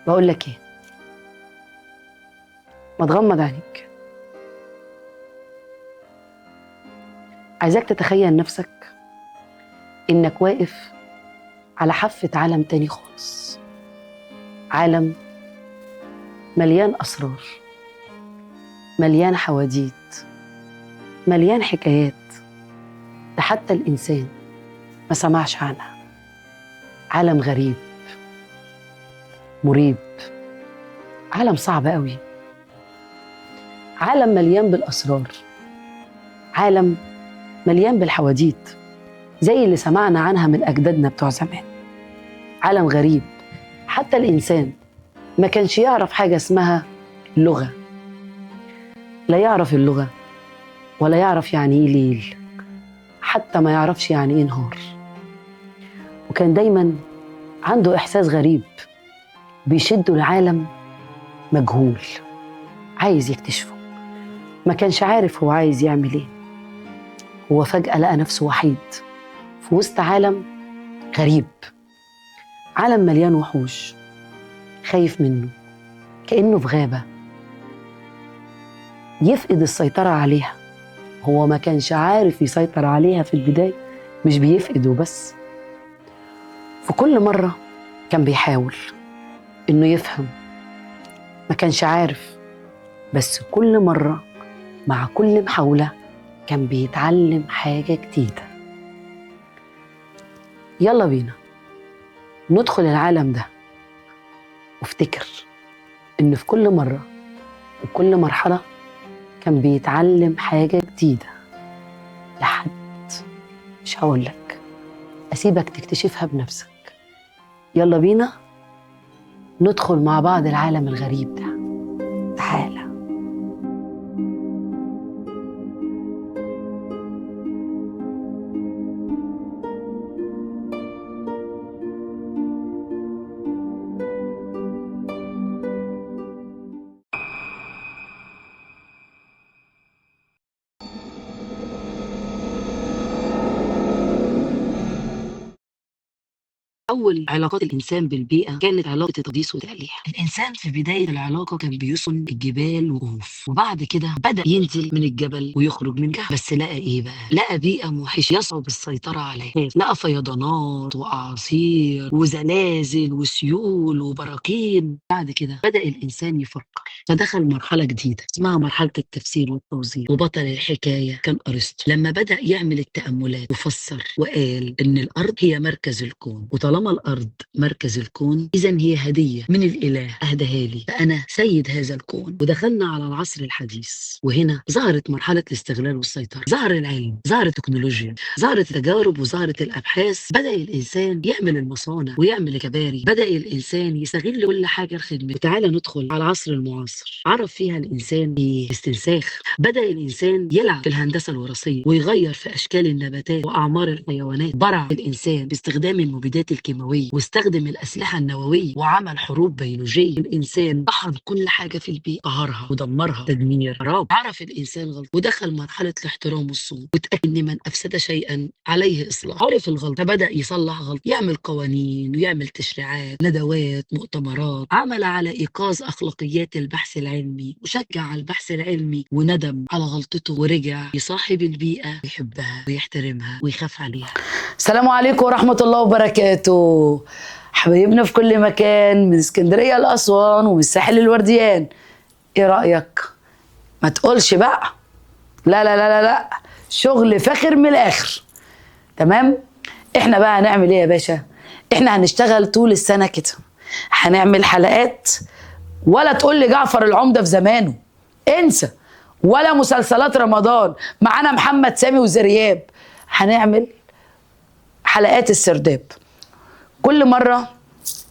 بقول لك ايه، ما تغمض عينيك. عايزاك تتخيل نفسك انك واقف على حافة عالم تاني خالص، عالم مليان اسرار، مليان حواديت، مليان حكايات ده حتى الانسان ما سمعش عنها. عالم غريب مريب، عالم صعب قوي، عالم مليان بالاسرار، عالم مليان بالحواديت زي اللي سمعنا عنها من اجدادنا بتوع زمان. عالم غريب حتى الانسان ما كانش يعرف حاجه اسمها لغه، لا يعرف اللغه ولا يعرف يعني ايه ليل، حتى ما يعرفش يعني ايه نهار. وكان دايما عنده احساس غريب بيشده لعالم مجهول عايز يكتشفه. ما كانش عارف هو عايز يعمل ايه. هو فجأة لقى نفسه وحيد في وسط عالم غريب، عالم مليان وحوش، خايف منه كأنه في غابة يفقد السيطرة عليها. هو ما كانش عارف يسيطر عليها في البداية، مش بيفقد وبس، في كل مرة كان بيحاول إنه يفهم، ما كانش عارف، بس كل مرة مع كل محاولة كان بيتعلم حاجة جديدة. يلا بينا ندخل العالم ده، وافتكر إن في كل مرة وكل مرحلة كان بيتعلم حاجة جديدة، لحد مش هقولك، أسيبك تكتشفها بنفسك. يلا بينا ندخل مع بعض العالم الغريب ده. تعالى. أول علاقات الإنسان بالبيئة كانت علاقة التقديس والتأليح. الإنسان في بداية العلاقة كان بيسكن الجبال والكهوف، وبعد كده بدأ ينزل من الجبل ويخرج من الكهف. بس لقى إيه بقى؟ لقى بيئة موحشة يصعب السيطرة عليها. لقى فيضانات وأعاصير وزلازل وسيول وبراكين. بعد كده بدأ الإنسان يفكر، فدخل مرحلة جديدة اسمها مرحلة التفسير والتوظيف. وبطل الحكاية كان أرسطو، لما بدأ يعمل التأملات وفسر وقال إن الأرض هي مركز الكون، وطالما الأرض مركز الكون إذا هي هدية من الإله أهداها لي، فأنا سيد هذا الكون. ودخلنا على العصر الحديث، وهنا ظهرت مرحلة الاستغلال والسيطرة، ظهر العلم، ظهرت التكنولوجيا، ظهرت التجارب وظهرت الأبحاث. بدأ الإنسان يعمل المصانع ويعمل الكباري، بدأ الإنسان يستغل كل حاجة لخدمته. وتعالى ندخل على العصر المعاصر، عرف فيها الإنسان باستنساخ. بدأ الإنسان يلعب في الهندسة الوراثية ويغير في أشكال النباتات وأعمار الحيوانات. برع الإنسان باستخدام المبيدات الكيماوية، واستخدم الأسلحة النووية وعمل حروب بيولوجية. الإنسان طحن كل حاجة في البيئة، قهرها ودمرها تدمير راب. عرف الإنسان غلط ودخل مرحلة الاحترام والصون، وتأكد إن من أفسد شيئا عليه إصلاح. عرف الغلط فبدأ يصلح غلط، يعمل قوانين ويعمل تشريعات، ندوات، مؤتمرات. عمل على إيقاظ أخلاقيات البحث العلمي وشجع على البحث العلمي، وندم على غلطته ورجع يصاحب البيئة ويحبها ويحترمها ويخاف عليها. السلام عليكم ورحمة الله وبركاته، حبايبنا في كل مكان، من اسكندرية لأسوان ومن الساحل للورديان. ايه رأيك؟ ما تقولش بقى لا لا لا لا لا، شغل فاخر من الآخر. تمام؟ احنا بقى هنعمل ايه يا باشا؟ احنا هنشتغل طول السنة كده، هنعمل حلقات، ولا تقول لي جعفر العمدة في زمانه، انسى، ولا مسلسلات رمضان معانا محمد سامي وزرياب. هنعمل حلقات السرداب، كل مرة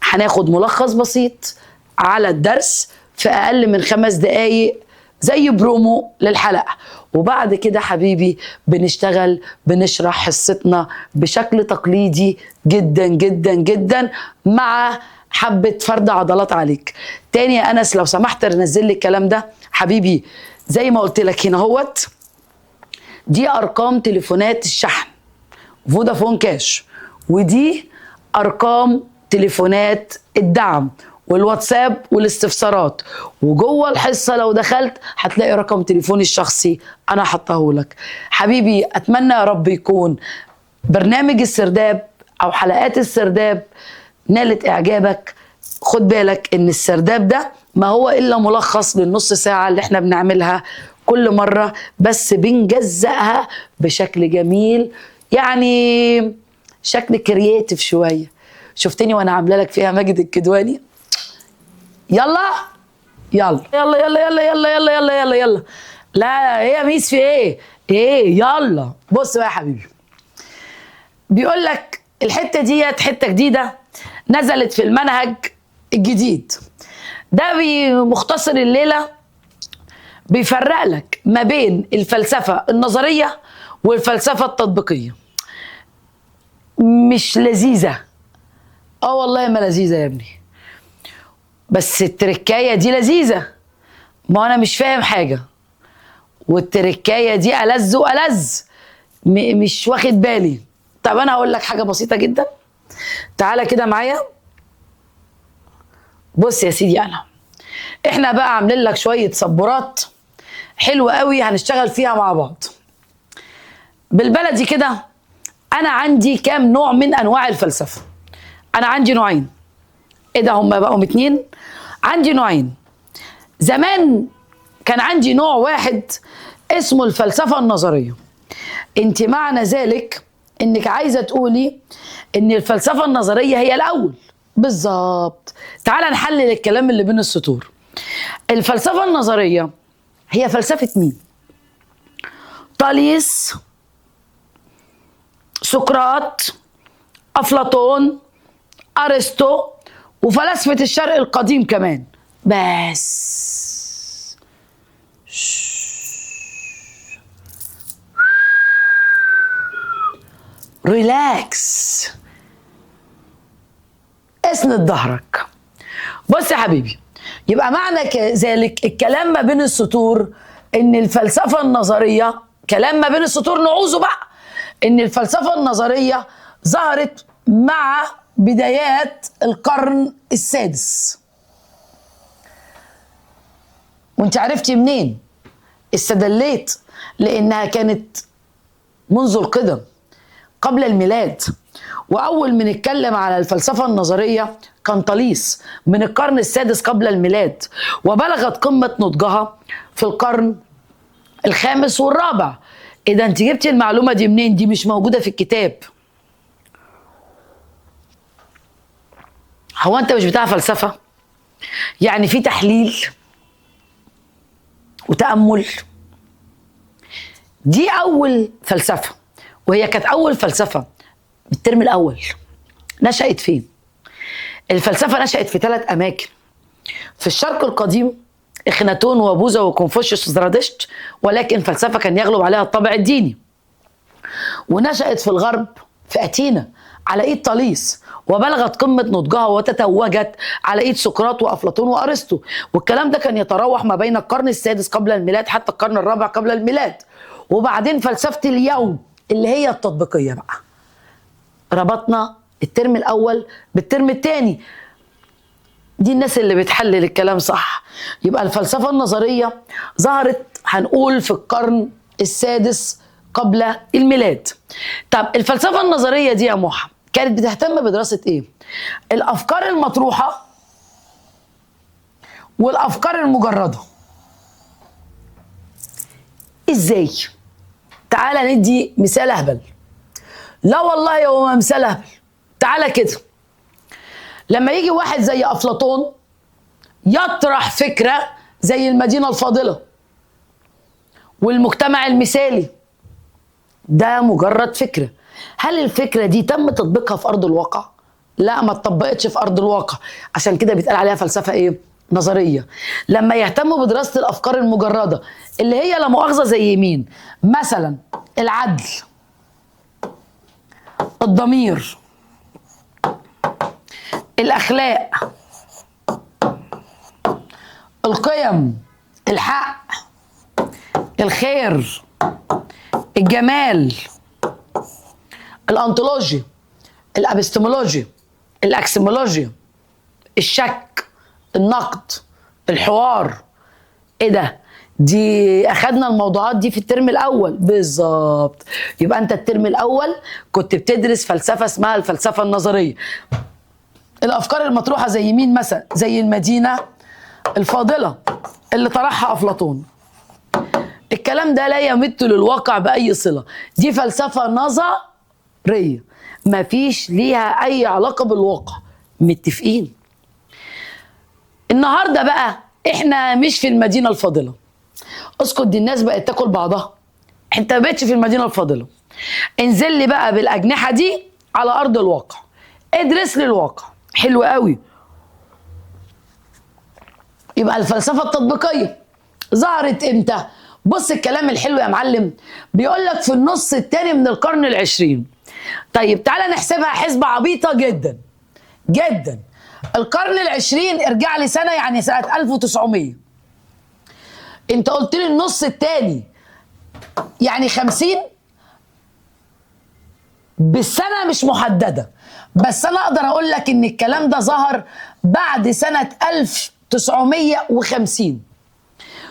هناخد ملخص بسيط على الدرس في أقل من 5 دقايق زي برومو للحلقة. وبعد كده حبيبي بنشتغل بنشرح حصتنا بشكل تقليدي جدا جدا جدا، مع حبة فرد عضلات عليك. تاني يا أنس لو سمحت نزل لي الكلام ده حبيبي. زي ما قلت لك هنا هوت، دي أرقام تليفونات الشحن فودافون كاش، ودي أرقام تليفونات الدعم، والواتساب والاستفسارات. وجوه الحصه لو دخلت هتلاقي رقم تليفوني الشخصي انا حطاه لك. حبيبي اتمنى يا رب يكون برنامج السرداب او حلقات السرداب نالت اعجابك. خد بالك ان السرداب ده ما هو الا ملخص للنص ساعه اللي احنا بنعملها كل مره، بس بنجزأها بشكل جميل، يعني شكل كرياتيف شويه. شفتني وانا عامله لك فيها ماجد الكدواني؟ يلا يلا يلا يلا يلا يلا يلا يلا يلا يلا. لا ايه يا ميس في ايه؟ ايه يلا. بص بقى يا حبيبي، بيقول لك الحته ديت حته جديده نزلت في المنهج الجديد ده، بمختصر الليله بيفرق لك ما بين الفلسفه النظريه والفلسفه التطبيقيه. مش لذيذه؟ اه والله ما لذيذه يا ابني، بس التركايه دي لذيذه. ما انا مش فاهم حاجه، والتركايه دي ألذ وألذ، مش واخد بالي. طب انا هقول لك حاجه بسيطه جدا، تعالى كده معايا. بص يا سيدي، احنا بقى عاملين لك شويه سبورات حلوه قوي هنشتغل فيها مع بعض. بالبلدي كده، انا عندي كام نوع من انواع الفلسفه؟ انا عندي نوعين. ايه ده، هم بقوا 2؟ عندي نوعين. زمان كان عندي نوع واحد اسمه الفلسفه النظريه. انت معنى ذلك انك عايزه تقولي ان الفلسفه النظريه هي الاول. بالظبط. تعالى نحلل الكلام اللي بين السطور. الفلسفه النظريه هي فلسفه مين؟ طاليس، سقراط، افلاطون، ارسطو، وفلاسفه الشرق القديم كمان. بس ريلاكس، اسند ظهرك. بص يا حبيبي، يبقى معنى ذلك الكلام ما بين السطور ان الفلسفه النظريه، كلام ما بين السطور نعوذ بقى، ان الفلسفه النظريه ظهرت مع بدايات القرن السادس. وانت عرفتي منين؟ استدليت لانها كانت منذ القدم قبل الميلاد. واول من اتكلم على الفلسفه النظريه كان طاليس من القرن السادس قبل الميلاد، وبلغت قمه نضجها في القرن الخامس والرابع. اذا انت جبتي المعلومه دي منين؟ دي مش موجوده في الكتاب. هو انت مش بتاع فلسفه؟ يعني في تحليل وتامل. دي اول فلسفه، وهي كانت اول فلسفه بالترم الاول. نشأت فين؟ الفلسفه نشأت في 3 اماكن. في الشرق القديم اخناتون وبوذا وكونفوشيوس وزرادشت، ولكن فلسفه كان يغلب عليها الطابع الديني. ونشأت في الغرب في اثينا على ايد طاليس، وبلغت قمه نضجها وتتوجت على ايد سقراط وافلاطون وارسطو. والكلام ده كان يتراوح ما بين القرن السادس قبل الميلاد حتى القرن الرابع قبل الميلاد. وبعدين فلسفه اليوم اللي هي التطبيقيه بقى. ربطنا الترم الاول بالترم الثاني. دي الناس اللي بتحلل الكلام صح. يبقى الفلسفه النظريه ظهرت هنقول في القرن السادس قبل الميلاد. طب الفلسفه النظريه دي يا محا كانت بتهتم بدراسه ايه؟ الافكار المطروحه والافكار المجرده. ازاي؟ تعالى ندي مثال اهبل. لا والله هو مثال اهبل. تعالى كده، لما يجي واحد زي افلاطون يطرح فكره زي المدينه الفاضله والمجتمع المثالي، ده مجرد فكره. هل الفكره دي تم تطبيقها في ارض الواقع؟ لا، ما اتطبقتش في ارض الواقع. عشان كده بيتقال عليها فلسفه ايه؟ نظريه. لما يهتموا بدراسه الافكار المجرده اللي هي لا مؤاخذه زي مين؟ مثلا العدل، الضمير، الاخلاق، القيم، الحق، الخير، الجمال، الانطولوجي، الابستمولوجي، الاكسيمولوجيا، الشك، النقد، الحوار. ايه ده؟ دي اخدنا الموضوعات دي في الترم الاول بالظبط. يبقى انت الترم الاول كنت بتدرس فلسفه اسمها الفلسفه النظريه. الافكار المطروحه زي مين مثلا؟ زي المدينه الفاضله اللي طرحها افلاطون. الكلام ده لا يمت للواقع باي صله، دي فلسفه نظريه مفيش ليها اي علاقه بالواقع. متفقين؟ النهارده بقى احنا مش في المدينه الفاضله. اسكت، دي الناس بقت تاكل بعضها. انت ما بقتش في المدينه الفاضله. انزل لي بقى بالاجنحه دي على ارض الواقع، ادرس لي الواقع. حلو قوي. يبقى الفلسفه التطبيقيه ظهرت امتى؟ بص الكلام الحلو يا معلم، بيقول لك في النص الثاني من القرن العشرين. طيب تعالى نحسبها حسبه عبيطه جدا جدا. القرن العشرين ارجع لي سنه، يعني سنه 1900. انت قلت لي النص الثاني يعني 50 بالسنه مش محدده، بس انا اقدر اقول لك ان الكلام ده ظهر بعد سنه 1950.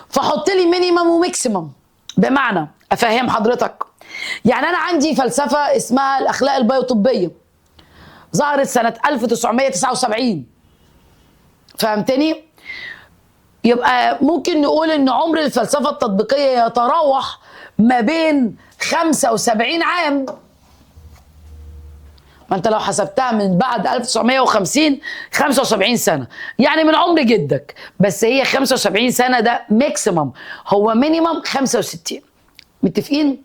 فحط لي مينيمم وميكسيمم. بمعنى افهم حضرتك، يعني انا عندي فلسفه اسمها الاخلاق البيوطبيه ظهرت سنه 1979. فهمتني؟ يبقى ممكن نقول ان عمر الفلسفه التطبيقيه يتراوح ما بين 75 عام. ما انت لو حسبتها من بعد 1950 75 سنه، يعني من عمر جدك. بس هي 75 سنه ده ماكسيمم، هو مينيمم 65. متفقين؟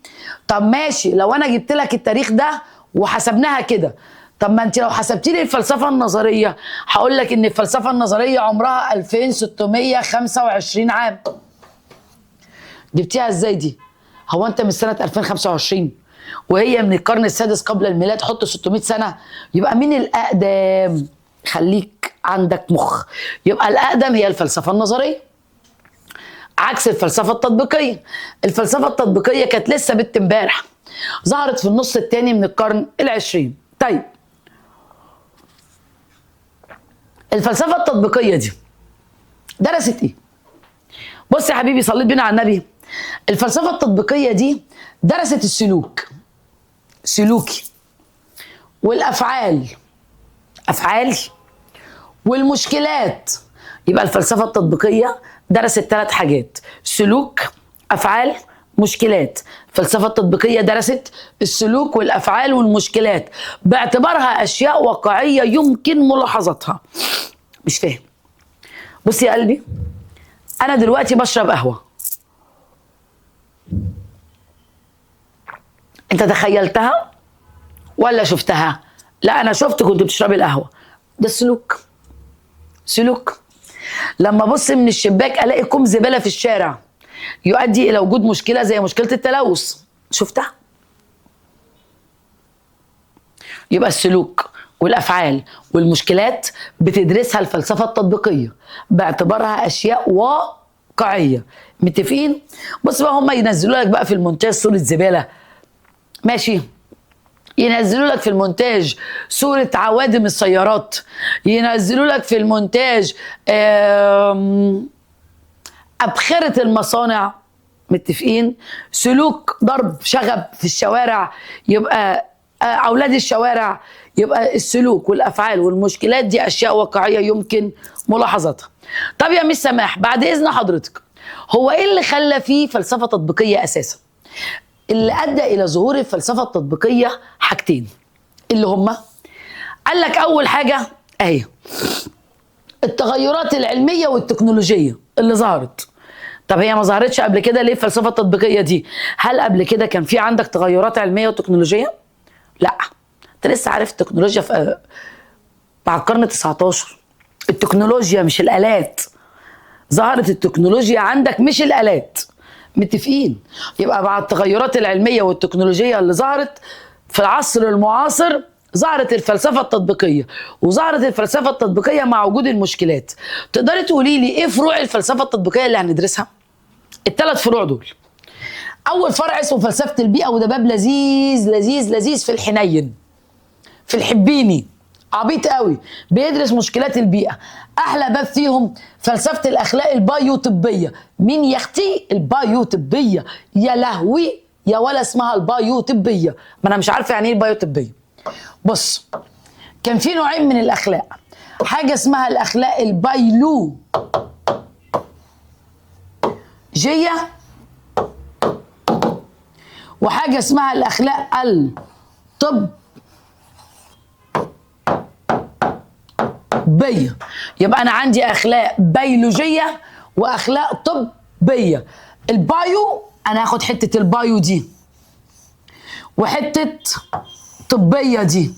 طب ماشي، لو انا جبت لك التاريخ ده وحسبناها كده، طب ما انت لو حسبتي لي الفلسفه النظريه هقول لك ان الفلسفه النظريه عمرها 2625 عام. جبتيها ازاي دي؟ هو انت من سنه 2025 وهي من القرن السادس قبل الميلاد، حط 600 سنه، يبقى مين الاقدم؟ خليك عندك مخ. يبقى الاقدم هي الفلسفه النظريه عكس الفلسفه التطبيقيه. الفلسفه التطبيقيه كانت لسه بنت امبارح، ظهرت في النص الثاني من القرن العشرين. طيب الفلسفه التطبيقيه دي درست ايه؟ بص يا حبيبي، صليت بينا على النبي. الفلسفه التطبيقيه دي درست السلوك، سلوكي، والافعال، افعال، والمشكلات. يبقى الفلسفه التطبيقيه درست 3 حاجات: سلوك، افعال، مشكلات. الفلسفه التطبيقيه درست السلوك والافعال والمشكلات باعتبارها اشياء واقعيه يمكن ملاحظتها. مش فاهم؟ بص يا قلبي، انا دلوقتي بشرب قهوه، انت تخيلتها ولا شفتها؟ لا انا شفت كنت بتشربي القهوه. ده سلوك، سلوك. لما ابص من الشباك الاقي كوم زباله في الشارع يؤدي الى وجود مشكله زي مشكله التلوث، شفتها؟ يبقى السلوك والافعال والمشكلات بتدرسها الفلسفه التطبيقيه باعتبارها اشياء واقعيه. متفقين؟ بص بقى، هم ينزلوا لك بقى في المونتاج صوره زباله، ماشي، ينزلوا لك في المونتاج صورة عوادم السيارات، ينزلوا لك في المونتاج أبخرة المصانع. متفقين؟ سلوك ضرب شغب في الشوارع، يبقى أولاد الشوارع. يبقى السلوك والأفعال والمشكلات دي أشياء واقعية يمكن ملاحظتها. طب يا مس سماح، بعد إذن حضرتك، هو إيه اللي خلى فيه فلسفة تطبيقية أساسا؟ اللي أدى إلى ظهور الفلسفة التطبيقية حاجتين، اللي هما قال لك أول حاجة أهي التغيرات العلمية والتكنولوجية اللي ظهرت. طب هي ما ظهرتش قبل كده ليه الفلسفة التطبيقية دي؟ هل قبل كده كان في عندك تغيرات علمية وتكنولوجية؟ لا، أنت لسه عارف التكنولوجيا في بعد القرن 19. التكنولوجيا مش الآلات، ظهرت التكنولوجيا عندك مش الآلات. متفقين؟ يبقى بعد التغيرات العلمية والتكنولوجية اللي ظهرت في العصر المعاصر ظهرت الفلسفة التطبيقية، وظهرت الفلسفة التطبيقية مع وجود المشكلات. تقدري تقولي لي ايه فروع الفلسفة التطبيقية اللي هندرسها؟ ال3 فروع دول. أول فرع اسمه فلسفة البيئة، وده باب لذيذ لذيذ لذيذ في الحنين، في الحبيني. عبيط قوي، بيدرس مشكلات البيئة. أحلى باب فيهم فلسفة الأخلاق البايوطبية. مين يا أختي؟ البايوطبية. يا لهوي يا ولا اسمها البايوطبية، ما أنا مش عارفة يعني إيه البايوطبية. بص، كان في نوعين من الأخلاق، حاجة اسمها الأخلاق البيولوجية وحاجة اسمها الأخلاق الطبية. يبقى أنا عندي أخلاق بيولوجية وأخلاق طبية. البايو أنا هاخد حتة البايو دي وحتة طبية دي،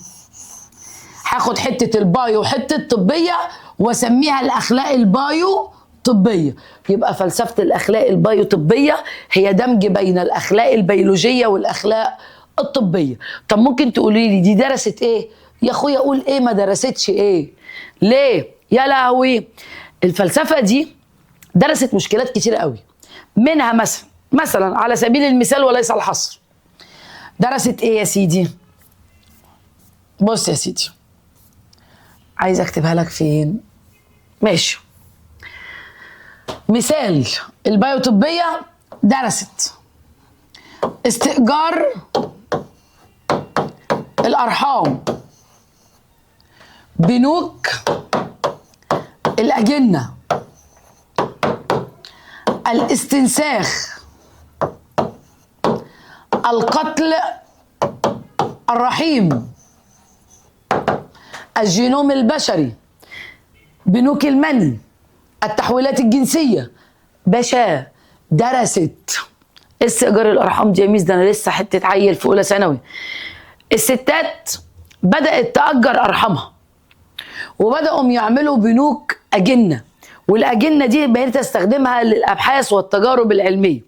هاخد حتة البايو وحتة طبية واسميها الأخلاق البايو طبية. يبقى فلسفة الأخلاق البايو طبية هي دمج بين الأخلاق البيولوجية والأخلاق الطبية. طب ممكن تقولي لي دي درست إيه؟ يا أخويا أقول إيه ما درستش إيه؟ ليه؟ يا لهوي، الفلسفة دي درست مشكلات كتير قوي، منها مثلا على سبيل المثال وليس الحصر، درست إيه يا سيدي؟ بص يا سيدي، عايز أكتبها لك فين؟ ماشي. مثال، البيوطبية درست استئجار الأرحام، بنوك الأجنة، الاستنساخ، القتل الرحيم، الجينوم البشري، بنوك المني، التحويلات الجنسية. باشا درست استئجار الأرحام دي يا ميس، ده أنا لسه حتة عيل في أولى ثانوي. الستات بدأت تأجر أرحامها وبدأوا يعملوا بنوك أجنة، والأجنة دي بقيت أستخدمها للأبحاث والتجارب العلمية.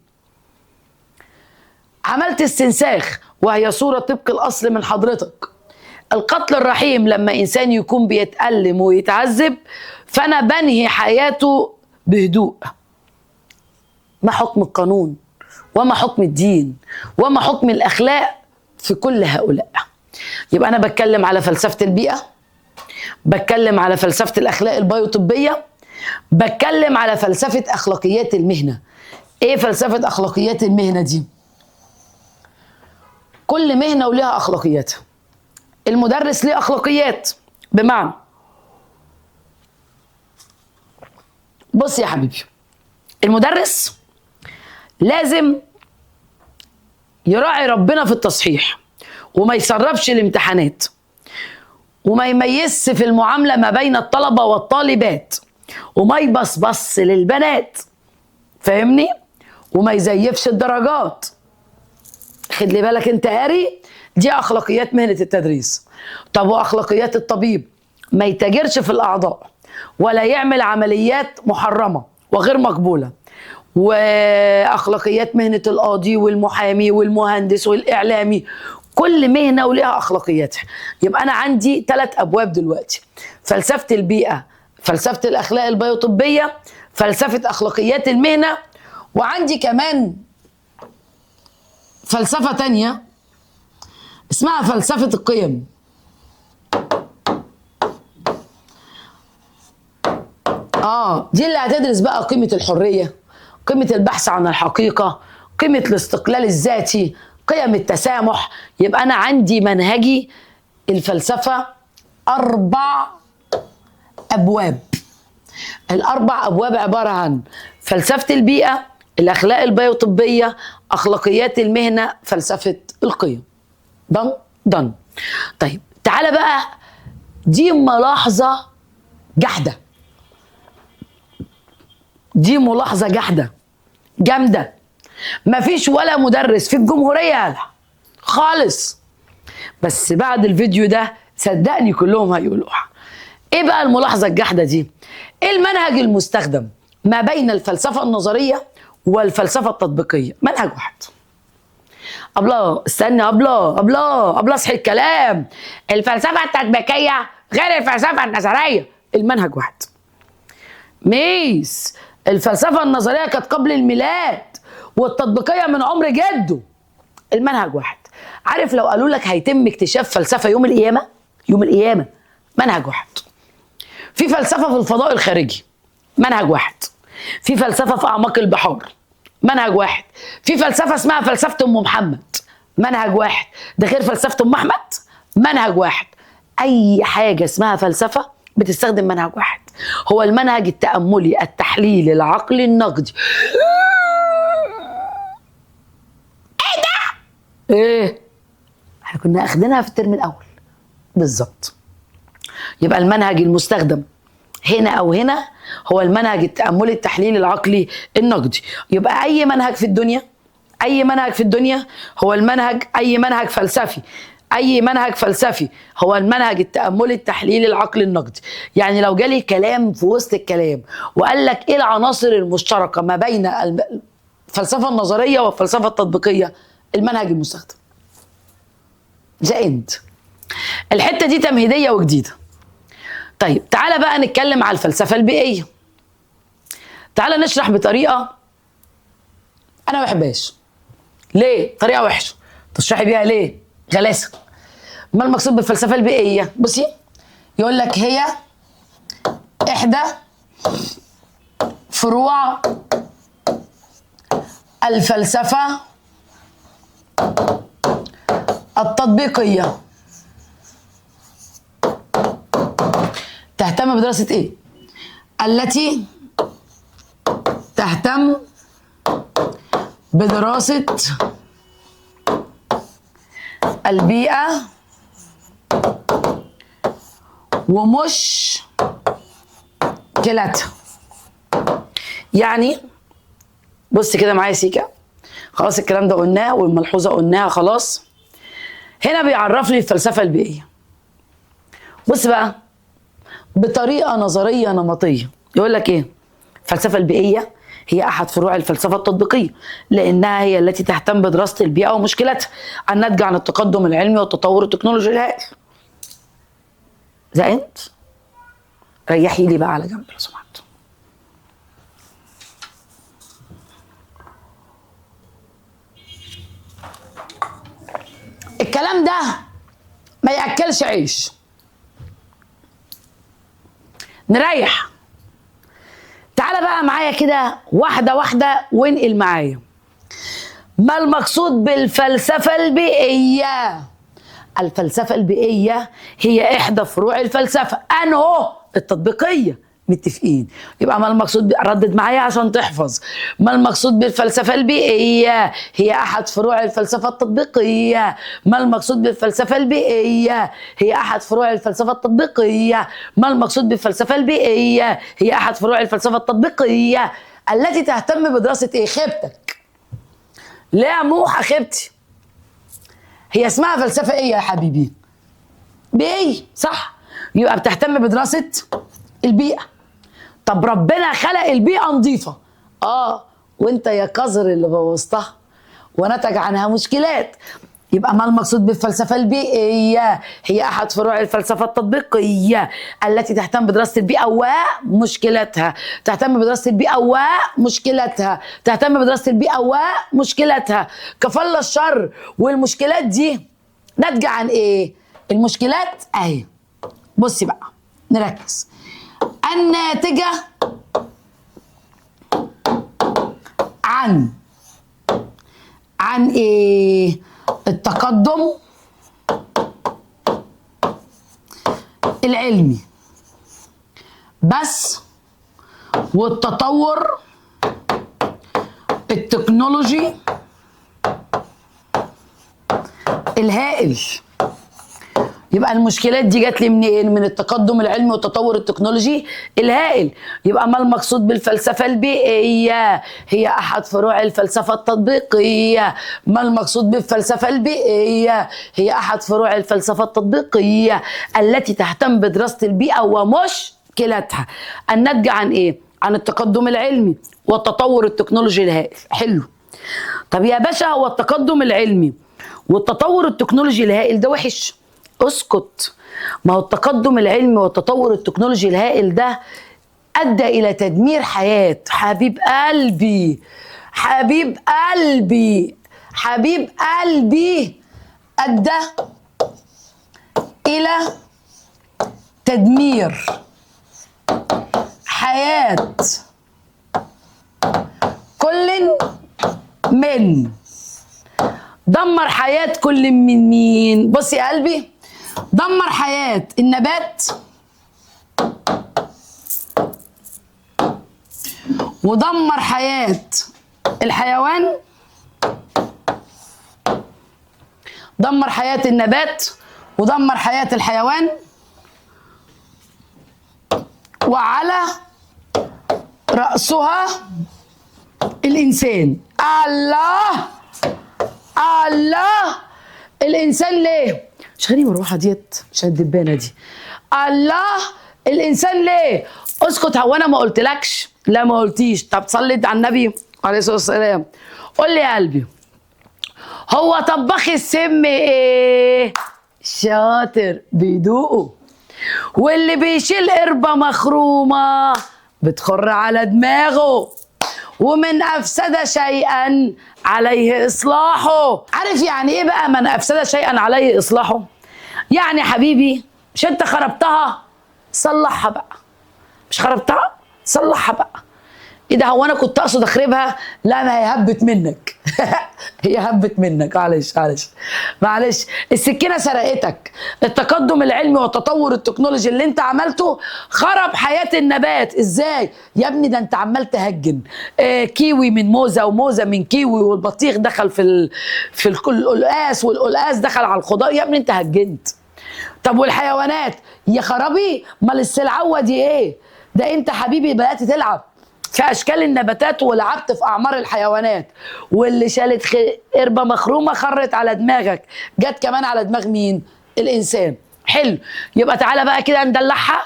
عملت استنساخ وهي صورة طبق الأصل من حضرتك. القتل الرحيم لما إنسان يكون بيتألم ويتعذب فأنا بنهي حياته بهدوء. ما حكم القانون وما حكم الدين وما حكم الأخلاق في كل هؤلاء؟ يبقى أنا بتكلم على فلسفة البيئة، بتكلم على فلسفة الأخلاق البيوطبية، بتكلم على فلسفة أخلاقيات المهنة. إيه فلسفة أخلاقيات المهنة دي؟ كل مهنة ولها أخلاقياتها. المدرس ليه أخلاقيات، بمعنى بص يا حبيبي، المدرس لازم يراعي ربنا في التصحيح وما يسربش الامتحانات وما يميزش في المعاملة ما بين الطلبة والطالبات وما يبصبص للبنات، فاهمني؟ وما يزيفش الدرجات. خد لي بالك انت قاري، دي اخلاقيات مهنة التدريس. طب واخلاقيات الطبيب؟ ما يتاجرش في الاعضاء ولا يعمل عمليات محرمة وغير مقبولة. واخلاقيات مهنة القاضي والمحامي والمهندس والاعلامي، كل مهنة وليها اخلاقياتها. يبقى انا عندي 3 ابواب دلوقتي: فلسفة البيئة، فلسفة الاخلاق البيوطبية، فلسفة اخلاقيات المهنة، وعندي كمان فلسفة تانية اسمها فلسفة القيم. دي اللي هتدرس بقى قيمة الحرية، قيمة البحث عن الحقيقة، قيمة الاستقلال الذاتي، قيم التسامح. يبقى أنا عندي منهجي الفلسفة 4 أبواب. ال4 أبواب عبارة عن فلسفة البيئة، الأخلاق البيوطبية، أخلاقيات المهنة، فلسفة القيم. دن. طيب تعالى بقى، دي ملاحظة جحدة، دي ملاحظة جحدة جامدة. مفيش ولا مدرس في الجمهورية خالص، بس بعد الفيديو ده صدقني كلهم هيقولوها. ايه بقى الملاحظة الجحدة دي؟ ايه المنهج المستخدم ما بين الفلسفة النظرية والفلسفة التطبيقية؟ منهج واحد. أبلا استنى، أبلا اصحي الكلام. الفلسفة التطبيقية غير الفلسفة النظرية. المنهج واحد. ميس، الفلسفة النظرية كانت قبل الميلاد والتطبيقية من عمر جده. المنهج واحد. عارف لو قالوا لك هيتم اكتشاف فلسفة يوم القيامة، منهج واحد. في فلسفة في الفضاء الخارجي، منهج واحد. في فلسفة في أعماق البحار، منهج واحد. في فلسفة اسمها فلسفة أم محمد، منهج واحد. ده غير فلسفة أم أحمد، منهج واحد. أي حاجة اسمها فلسفة بتستخدم منهج واحد، هو المنهج التأملي التحليلي العقلي النقدي. ايه ده؟ ايه؟ احنا كنا اخدينها في الترم الأول بالظبط. يبقى المنهج المستخدم هنا أو هنا هو المنهج التأملي التحليلي العقلي النقدي. يبقى أي منهج في الدنيا، أي منهج في الدنيا هو المنهج، أي منهج فلسفي، أي منهج فلسفي هو المنهج التأملي التحليلي العقلي النقدي. يعني لو جالي كلام في وسط الكلام وقال لك إيه العناصر المشتركة ما بين الفلسفة النظرية والفلسفة التطبيقية، المنهج المستخدم. زائد الحتة دي تمهيدية وجديدة. طيب تعالى بقى نتكلم على الفلسفة البيئية. تعالى نشرح بطريقة أنا ما بحبهاش. ليه؟ طريقة وحشة. تشرحي بيها ليه؟ غلاسة. ما المقصود بالفلسفة البيئية؟ بصي، يقول لك هي إحدى فروع الفلسفة التطبيقية. تهتم بدراسة إيه؟ التي تهتم بدراسة البيئة ومشكلتها. يعني بص كده معايا سيكا، خلاص الكلام ده قلناه والملحوظة قلناها خلاص. هنا بيعرف لي الفلسفة البيئية. بص بقى بطريقة نظرية نمطية، يقول لك ايه؟ الفلسفة البيئية هي أحد فروع الفلسفة التطبيقية، لأنها هي التي تهتم بدراسة البيئة ومشكلتها الناتجة عن التقدم العلمي والتطور التكنولوجي الهائل. زائد ريحي لي بقى على جنب لو سمحت. الكلام ده ما يأكلش عيش. نريح. تعالى بقى معايا كده واحدة واحدة وانقل معايا. ما المقصود بالفلسفة البيئية؟ الفلسفة البيئية هي إحدى فروع الفلسفة أنه التطبيقية. متفقين؟ يبقى ما المقصود ردد معايا عشان تحفظ. ما المقصود بالفلسفة البيئية؟ هي أحد فروع الفلسفة التطبيقية. ما المقصود بالفلسفة البيئية؟ هي أحد فروع الفلسفة التطبيقية. ما المقصود بالفلسفة البيئية؟ هي أحد فروع الفلسفة التطبيقية التي تهتم بدراسة إيه؟ خيبتك. لا يا موحة خيبتي. هي اسمها فلسفة إيه يا حبيبي؟ بيئية، صح؟ يبقى بتهتم بدراسة البيئة. طب ربنا خلق البيئة نظيفة، وانت يا قذر اللي بوظتها ونتج عنها مشكلات. يبقى ما المقصود بالفلسفة البيئية؟ هي أحد فروع الفلسفة التطبيقية التي تهتم بدراسة البيئة ومشكلتها. تهتم بدراسة البيئة ومشكلتها. تهتم بدراسة البيئة ومشكلتها. كفل الشر. والمشكلات دي ناتجة عن إيه؟ المشكلات أهي. بصي بقى نركز. الناتجة عن ايه؟ التقدم العلمي بس والتطور التكنولوجي الهائل. يبقى المشكلات دي جات لي منين؟ من التقدم العلمي والتطور التكنولوجي الهائل. يبقى ما المقصود بالفلسفة البيئية؟ هي أحد فروع الفلسفة التطبيقية. ما المقصود بالفلسفة البيئية؟ هي أحد فروع الفلسفة التطبيقية التي تهتم بدراسة البيئة ومشكلتها الناتجة عن إيه؟ عن التقدم العلمي والتطور التكنولوجي الهائل. حلو. طب يا باشا هو التقدم العلمي والتطور التكنولوجي الهائل ده وحش؟ اسكت. ما هو التقدم العلمي والتطور التكنولوجي الهائل ده أدى إلى تدمير حياة. حبيب قلبي، حبيب قلبي، حبيب قلبي، أدى إلى تدمير حياة كل من. دمر حياة كل من مين؟ بص يا قلبي، دمر حياة النبات ودمر حياة الحيوان، دمر حياة النبات ودمر حياة الحيوان، وعلى رأسها الإنسان. الله الله، الإنسان ليه؟ شغلي مروحة ديت عشان الدبانة دي. الله، الإنسان ليه؟ اسكت، هو أنا ما قلتلكش؟ لا ما قلتيش. طب صلي على النبي عليه الصلاة والسلام. قول لي يا قلبي، هو طباخ السم ايه؟ شاطر، بيدوقه. واللي بيشيل قربة مخرومة بتخر على دماغه. ومن أفسد شيئا عليه إصلاحه. عارف يعني إيه بقى من أفسد شيئا عليه إصلاحه؟ يعني حبيبي، مش أنت خربتها؟ صلحها بقى. مش خربتها؟ صلحها بقى. ايه ده، هو انا كنت اقصد اخربها؟ لا، ما هي هبت منك. هي هبت منك، معلش معلش معلش. السكينه سرقتك. التقدم العلمي والتطور التكنولوجي اللي انت عملته خرب حياه النبات. ازاي يا ابني؟ ده انت عمال تهجن. كيوي من موزه وموزه من كيوي، والبطيخ دخل في القلقاس، والقلقاس دخل على الخضار. يا ابني انت هجنت. طب والحيوانات يا خرابي؟ امال السلعوه دي ايه؟ ده انت حبيبي بدات تلعب في اشكال النباتات ولعبت في اعمار الحيوانات. واللي شالت قربه مخرومه خرت على دماغك، جت كمان على دماغ مين؟ الانسان. حلو، يبقى تعالى بقى كده ندلعها.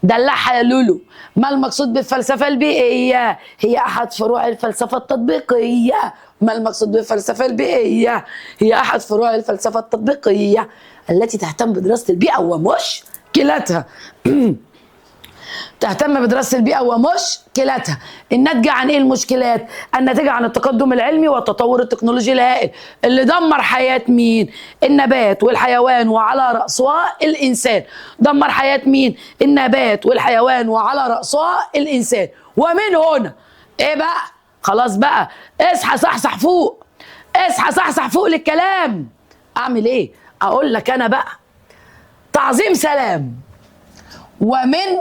دلعها يا لولو. ما المقصود بالفلسفه البيئيه؟ هي احد فروع الفلسفه التطبيقيه. ما المقصود بالفلسفه البيئيه؟ هي احد فروع الفلسفه التطبيقيه التي تهتم بدراسه البيئه ومشكلاتها. تهتم بدراسة البيئة ومشكلاتها. الناتجة عن ايه المشكلات؟ الناتجة عن التقدم العلمي والتطور التكنولوجي الهائل اللي دمر حياة مين؟ النبات والحيوان وعلى رأسها الإنسان. دمر حياة مين؟ النبات والحيوان وعلى رأسها الإنسان. ومن هنا ايه بقى؟ خلاص بقى، اصحى صحصح فوق. اصحى صحصح فوق للكلام. اعمل ايه؟ اقول لك انا بقى. تعظيم سلام. ومن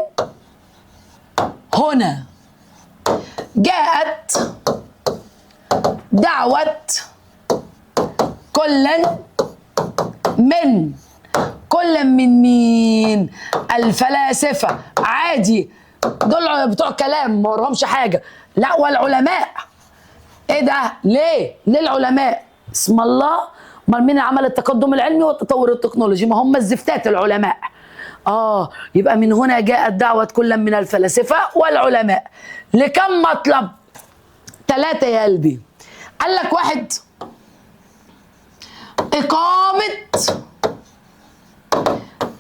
هنا جاءت دعوة كل من مين؟ الفلاسفة. عادي، دول بتوع كلام ما ورهمش حاجة. لا، والعلماء. ايه ده؟ ليه العلماء؟ اسم الله. امال مين عمل التقدم العلمي والتطور التكنولوجي؟ ما هم الزفتات العلماء. يبقى من هنا جاءت دعوة كل من الفلاسفة والعلماء. لكم مطلب؟ 3 يا قلبي. قال لك 1، إقامة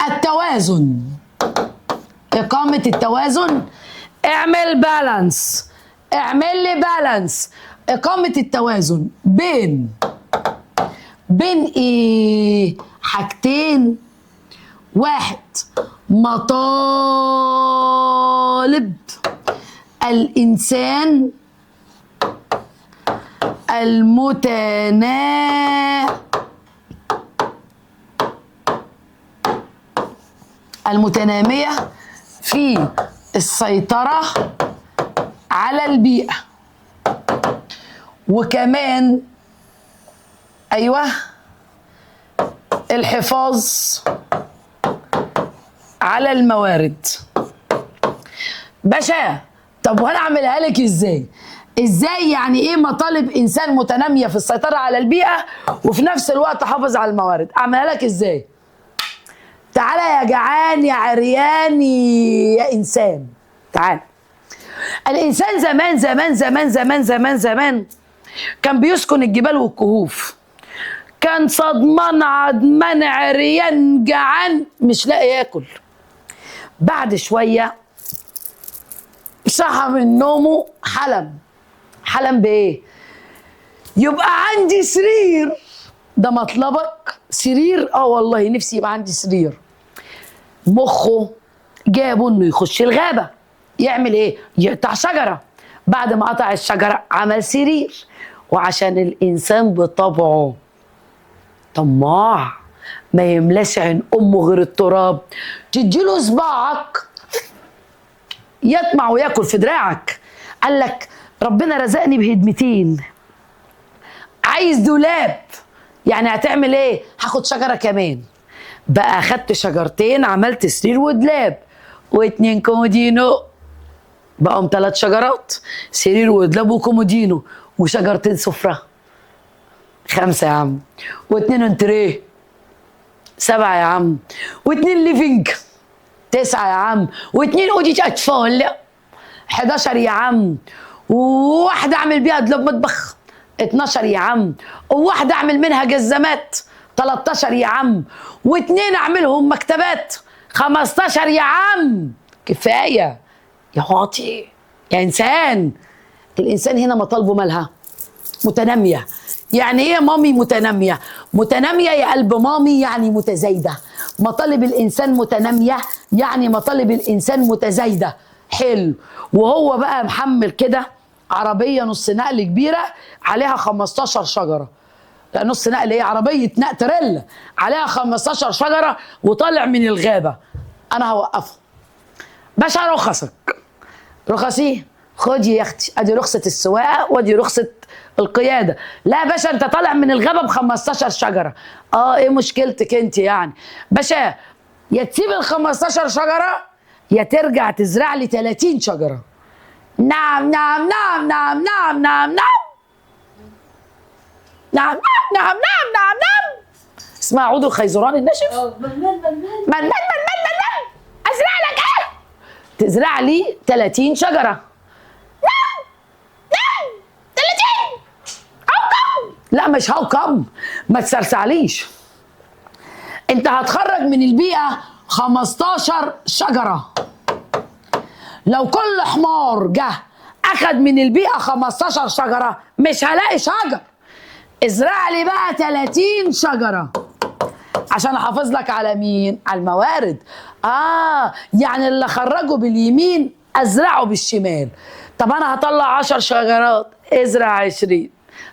التوازن. إقامة التوازن. اعمل بالانس، اعمل لي بالانس. إقامة التوازن بين ايه؟ حاجتين. 1، مطالب الإنسان المتنامية في السيطرة على البيئة. وكمان أيوة، الحفاظ على الموارد. باشا، طب وانا اعملها لك ازاي؟ ازاي يعني ايه مطالب انسان متناميه في السيطره على البيئه وفي نفس الوقت احافظ على الموارد؟ اعملها لك ازاي؟ تعالى يا جعان يا عرياني يا انسان، تعال. الانسان زمان زمان زمان زمان زمان زمان كان بيسكن الجبال والكهوف. كان صدمان عدمان عريان جعان مش لاقي ياكل. بعد شويه صحى من نومه، حلم بايه؟ يبقى عندي سرير. ده مطلبك؟ سرير؟ والله نفسي يبقى عندي سرير. مخه جابوا انه يخش الغابه يعمل ايه؟ يقطع شجره. بعد ما قطع الشجره عمل سرير، وعشان الانسان بطبعه طماع ما يملاش عين امه غير التراب، تديله صباعك يطمع وياكل في دراعك. قال لك ربنا رزقني بهدمتين، عايز دولاب، يعني هتعمل ايه؟ هاخد شجره كمان. بقى اخدت شجرتين عملت سرير ودولاب، واتنين كومودينو، بقوا 3 شجرات، سرير ودولاب وكومودينو وشجرتين سفره. 5 يا عم، واتنين انتريه. 7 يا عم، واتنين ليفينج. 9 يا عم، واتنين اوضه اطفال. 11 يا عم، وواحده اعمل بيها دولاب مطبخ. 12 يا عم، وواحده اعمل منها جزمات. 13 يا عم، واتنين اعملهم مكتبات. 15 يا عم. كفايه يا واطي يا انسان. الانسان هنا مطالبه مالها؟ متناميه. يعني ايه مامي متناميه؟ متناميه يا قلب مامي يعني متزايده. مطالب الانسان متناميه يعني مطالب الانسان متزايده. حلو. وهو بقى محمل كده عربيه نص نقل كبيره عليها 15 شجره. لا نص نقل ايه، عربيه نقل تريلا عليها 15 شجره وطالع من الغابه. انا هوقفه. باشا رخصك. رخصي خدي يا اختي، ادي رخصه السواقه وادي رخصه القياده. لا يا باشا انت طالع من الغابه ب 15 شجره. ايه مشكلتك انت يعني؟ باشا يا تسيب ال 15 شجره يا ترجع تزرع لي 30 شجره. نعم نعم نعم نعم نعم نعم نعم نعم نعم نعم نعم نعم. اسمها عود الخيزران الناشف. من ازرع لك ايه؟ تزرع لي 30 شجره. نعم نعم 30. هاو كم؟ لا مش هاو كم، ما تسرسعليش. انت هتخرج من البيئه 15 شجره. لو كل حمار جه اخد من البيئه 15 شجره مش هلاقي شجر. ازرع لي بقى 30 شجره عشان احافظ لك على مين؟ على الموارد. يعني اللي خرجه باليمين ازرعه بالشمال. طب انا هطلع 10 شجرات، ازرع 20.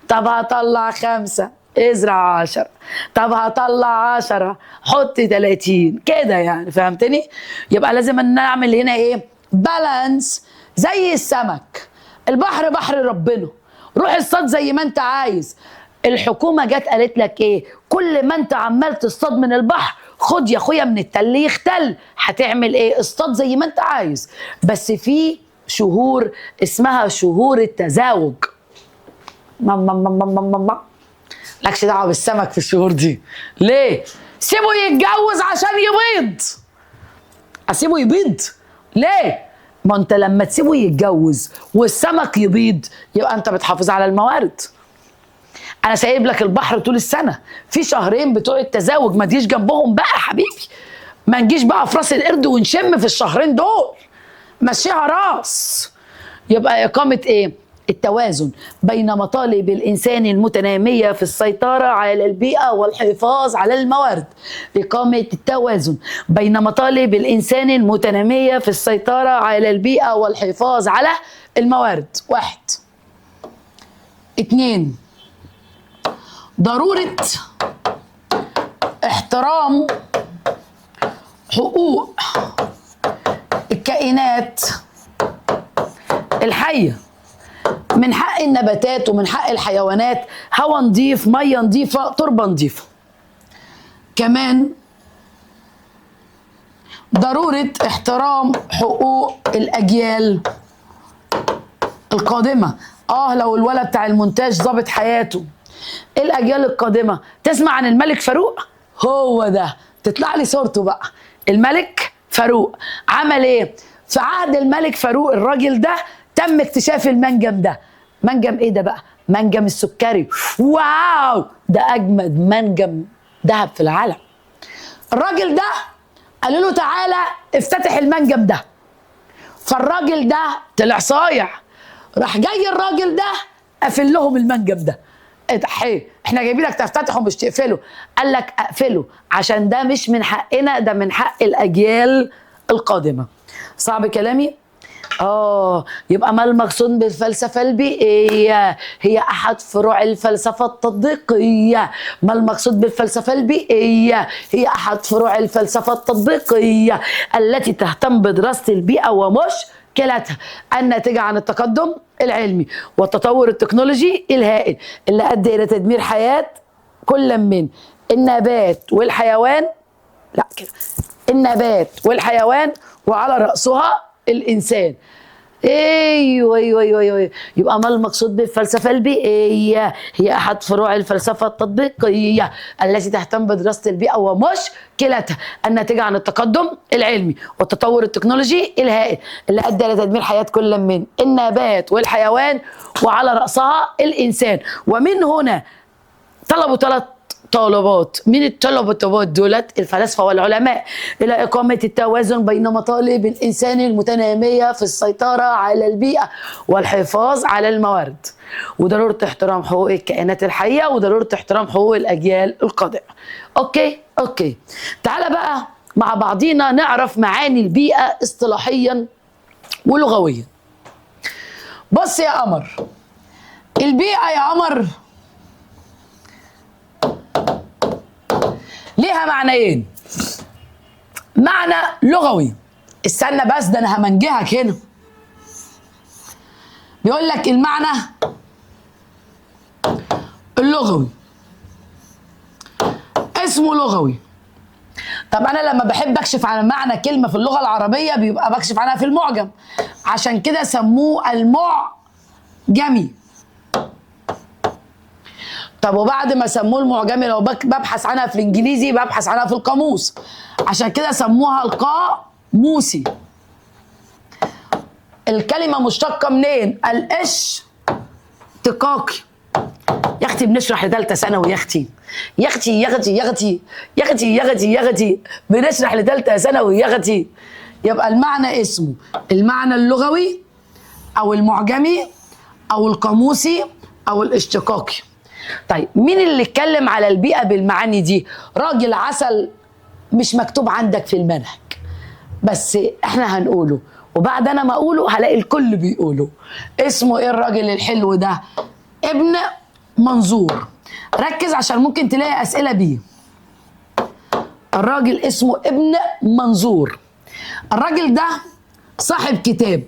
طب هطلع 5، ازرع 10. طب هطلع 10، حط 30 كده يعني. فهمتني؟ يبقى لازم ان نعمل هنا ايه؟ بالانس. زي السمك، البحر بحر ربنا، روح اصطاد زي ما انت عايز. الحكومه جت قالت لك ايه؟ كل ما انت عمال تصطاد من البحر خد يا اخويا من التل يختل. هتعمل ايه؟ اصطاد زي ما انت عايز، بس في شهور اسمها شهور التزاوج. لكش دعوه بالسمك في الشهور دي. ليه؟ سيبه يتجوز عشان يبيض. اسيبه يبيض ليه؟ ما انت لما تسيبه يتجوز والسمك يبيض يبقى انت بتحافظ على الموارد. انا سايب لك البحر طول السنه، في شهرين بتوع التزاوج ما تجيش جنبهم بقى يا حبيبي. ما نجيش بقى في راس القرد ونشم في الشهرين دول، مشيها راس. يبقى اقامه ايه؟ التوازن بين مطالب الإنسان المتنامية في السيطرة على البيئة والحفاظ على الموارد. إقامة التوازن بين مطالب الإنسان المتنامية في السيطرة على البيئة والحفاظ على الموارد. 1. 2. ضرورة احترام حقوق الكائنات الحية. من حق النباتات ومن حق الحيوانات هواء نظيف، ميه نظيفه، تربه نظيفه. كمان ضروره احترام حقوق الاجيال القادمه. لو الولد بتاع المونتاج ظابط حياته، الاجيال القادمه تسمع عن الملك فاروق. هو ده تطلع لي صورته بقى. الملك فاروق عمل ايه؟ في عهد الملك فاروق الراجل ده تم اكتشاف المنجم ده. منجم ايه ده بقى؟ منجم السكري. واو، ده اجمد منجم ذهب في العالم. الراجل ده قالوا له تعالى افتتح المنجم ده. فالراجل ده طلع صايع، راح جاي الراجل ده قافل لهم المنجم ده. احنا جايبينك تفتتحه مش تقفله. قال لك اقفله عشان ده مش من حقنا، ده من حق الاجيال القادمة. صعب كلامي؟ يبقى ما المقصود بالفلسفة البيئية؟ هي أحد فروع الفلسفة التطبيقية. ما المقصود بالفلسفة البيئية؟ هي أحد فروع الفلسفة التطبيقية التي تهتم بدراسة البيئة ومشكلتها الناتجة عن التقدم العلمي والتطور التكنولوجي الهائل اللي أدى إلى تدمير حياة كل من النبات والحيوان، لا كده، النبات والحيوان وعلى رأسها الإنسان. ايوه ايوه ايوه ايوه. يبقى ما المقصود بالفلسفه البيئيه؟ هي احد فروع الفلسفه التطبيقيه التي تهتم بدراسه البيئه ومشكلتها الناتجه عن التقدم العلمي والتطور التكنولوجي الهائل اللي ادى الى تدمير حياه كل من النبات والحيوان وعلى راسها الانسان. ومن هنا طلبوا 3 طالبات من الطلبات دولت الفلاسفه والعلماء الى اقامه التوازن بين مطالب الانسان المتناميه في السيطره على البيئه والحفاظ على الموارد، وضروره احترام حقوق الكائنات الحيه، وضروره احترام حقوق الاجيال القادمه. اوكي تعالى بقى مع بعضينا نعرف معاني البيئه اصطلاحيا ولغويا. بص يا قمر، البيئه يا قمر ليها معنيين. معنى لغوي، استنى بس ده انا همنجهك هنا. بيقول لك المعنى اللغوي اسمه لغوي. طب انا لما بحب اكشف عن معنى كلمه في اللغه العربيه بيبقى بكشف عنها في المعجم، عشان كده سموه المعجمي. طب وبعد ما سموه المعجمي لو ببحث عنها في الانجليزي ببحث عنها في القاموس، عشان كده سموها القاموسي. الكلمه مشتقه منين؟ الاشتقاقي. يا اختي بنشرح لثالثه ثانوي، يا اختي بنشرح لثالثه ثانوي يا اختي. يبقى المعنى اسمه المعنى اللغوي او المعجمي او القاموسي او الاشتقاقي. طيب مين اللي اتكلم على البيئة بالمعاني دي؟ راجل عسل مش مكتوب عندك في المنهج، بس احنا هنقوله، وبعد انا ما اقوله هلاقي الكل بيقوله. اسمه ايه الراجل الحلو ده؟ ابن منظور. ركز عشان ممكن تلاقي اسئلة بيه. الراجل اسمه ابن منظور. الراجل ده صاحب كتاب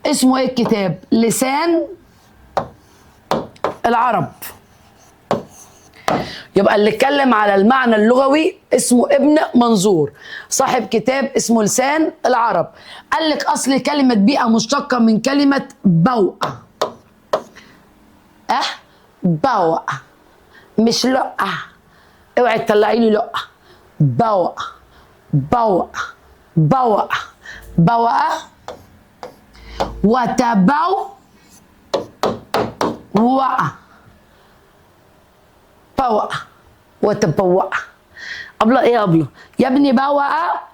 اسمه ايه الكتاب؟ لسان العرب. يبقى اللي اتكلم على المعنى اللغوي اسمه ابن منظور، صاحب كتاب اسمه لسان العرب. قال لك اصل كلمة بيئة مشتقة من كلمة بوأة. بوأة مش لقة، اوعي تطلعي لي لقة. بوأة بوأة بوأة بوأة وتبوأ بوأ وتبوأ. أبلة إيه أبلة؟ يا ابني بوأ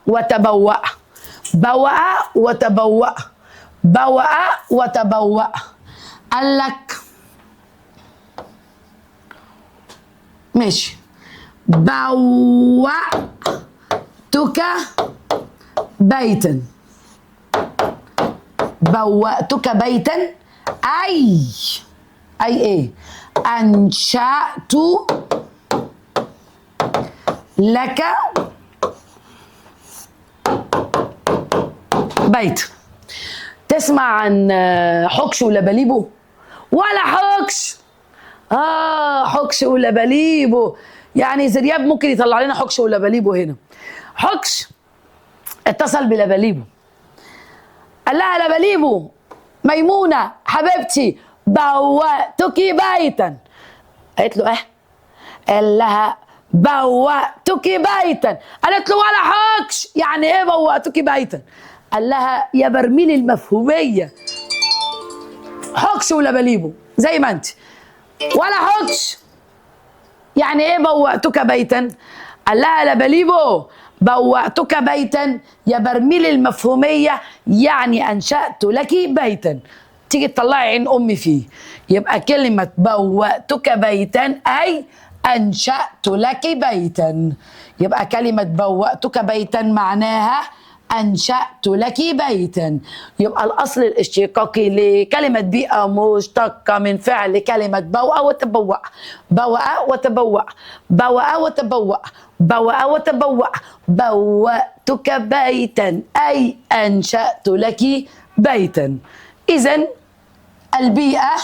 وتبوأ، بوأ وتبوأ، بوأ وتبوأ. قال لك ماشي. بوأتك بيتا، بوأتك بيتا أي إيه؟ أنشأت لك بيت. تسمع عن حكش ولبليبو؟ ولا حكش. حكش ولبليبو يعني زرياب ممكن يطلع لنا حكش ولبليبو هنا. حكش اتصل بلبليبو قال لها لبليبو ميمونة حبيبتي بوأتك بيتا. قالت له قال لها بوأتك بيتا. قالت له ولا حكش. يعني ايه بوأتك بيتا؟ قال لها يا برميل المفهومية، حكش ولبليبو زي ما انت. ولا حكش يعني ايه بوأتك بيتا؟ قال لها لبليبو بوأتك بيتا يا برميل المفهومية، يعني أنشأت لك بيتا. تيجي تطلعي عين أمي فيه. يبقى كلمة بوأتك بيتا أي أنشأت لك بيتا. يبقى كلمة بوأتك بيتا معناها أنشأت لك بيتا. يبقى الأصل الاشتقاقي لكلمة بيئة مشتقة من فعل كلمة بوأ وتبوأ. بوأ وتبوأ، بوأ وتبوأ، بوأ وتبوأ. بوأتك بيتا أي أنشأت لك بيتا. إذن البيئة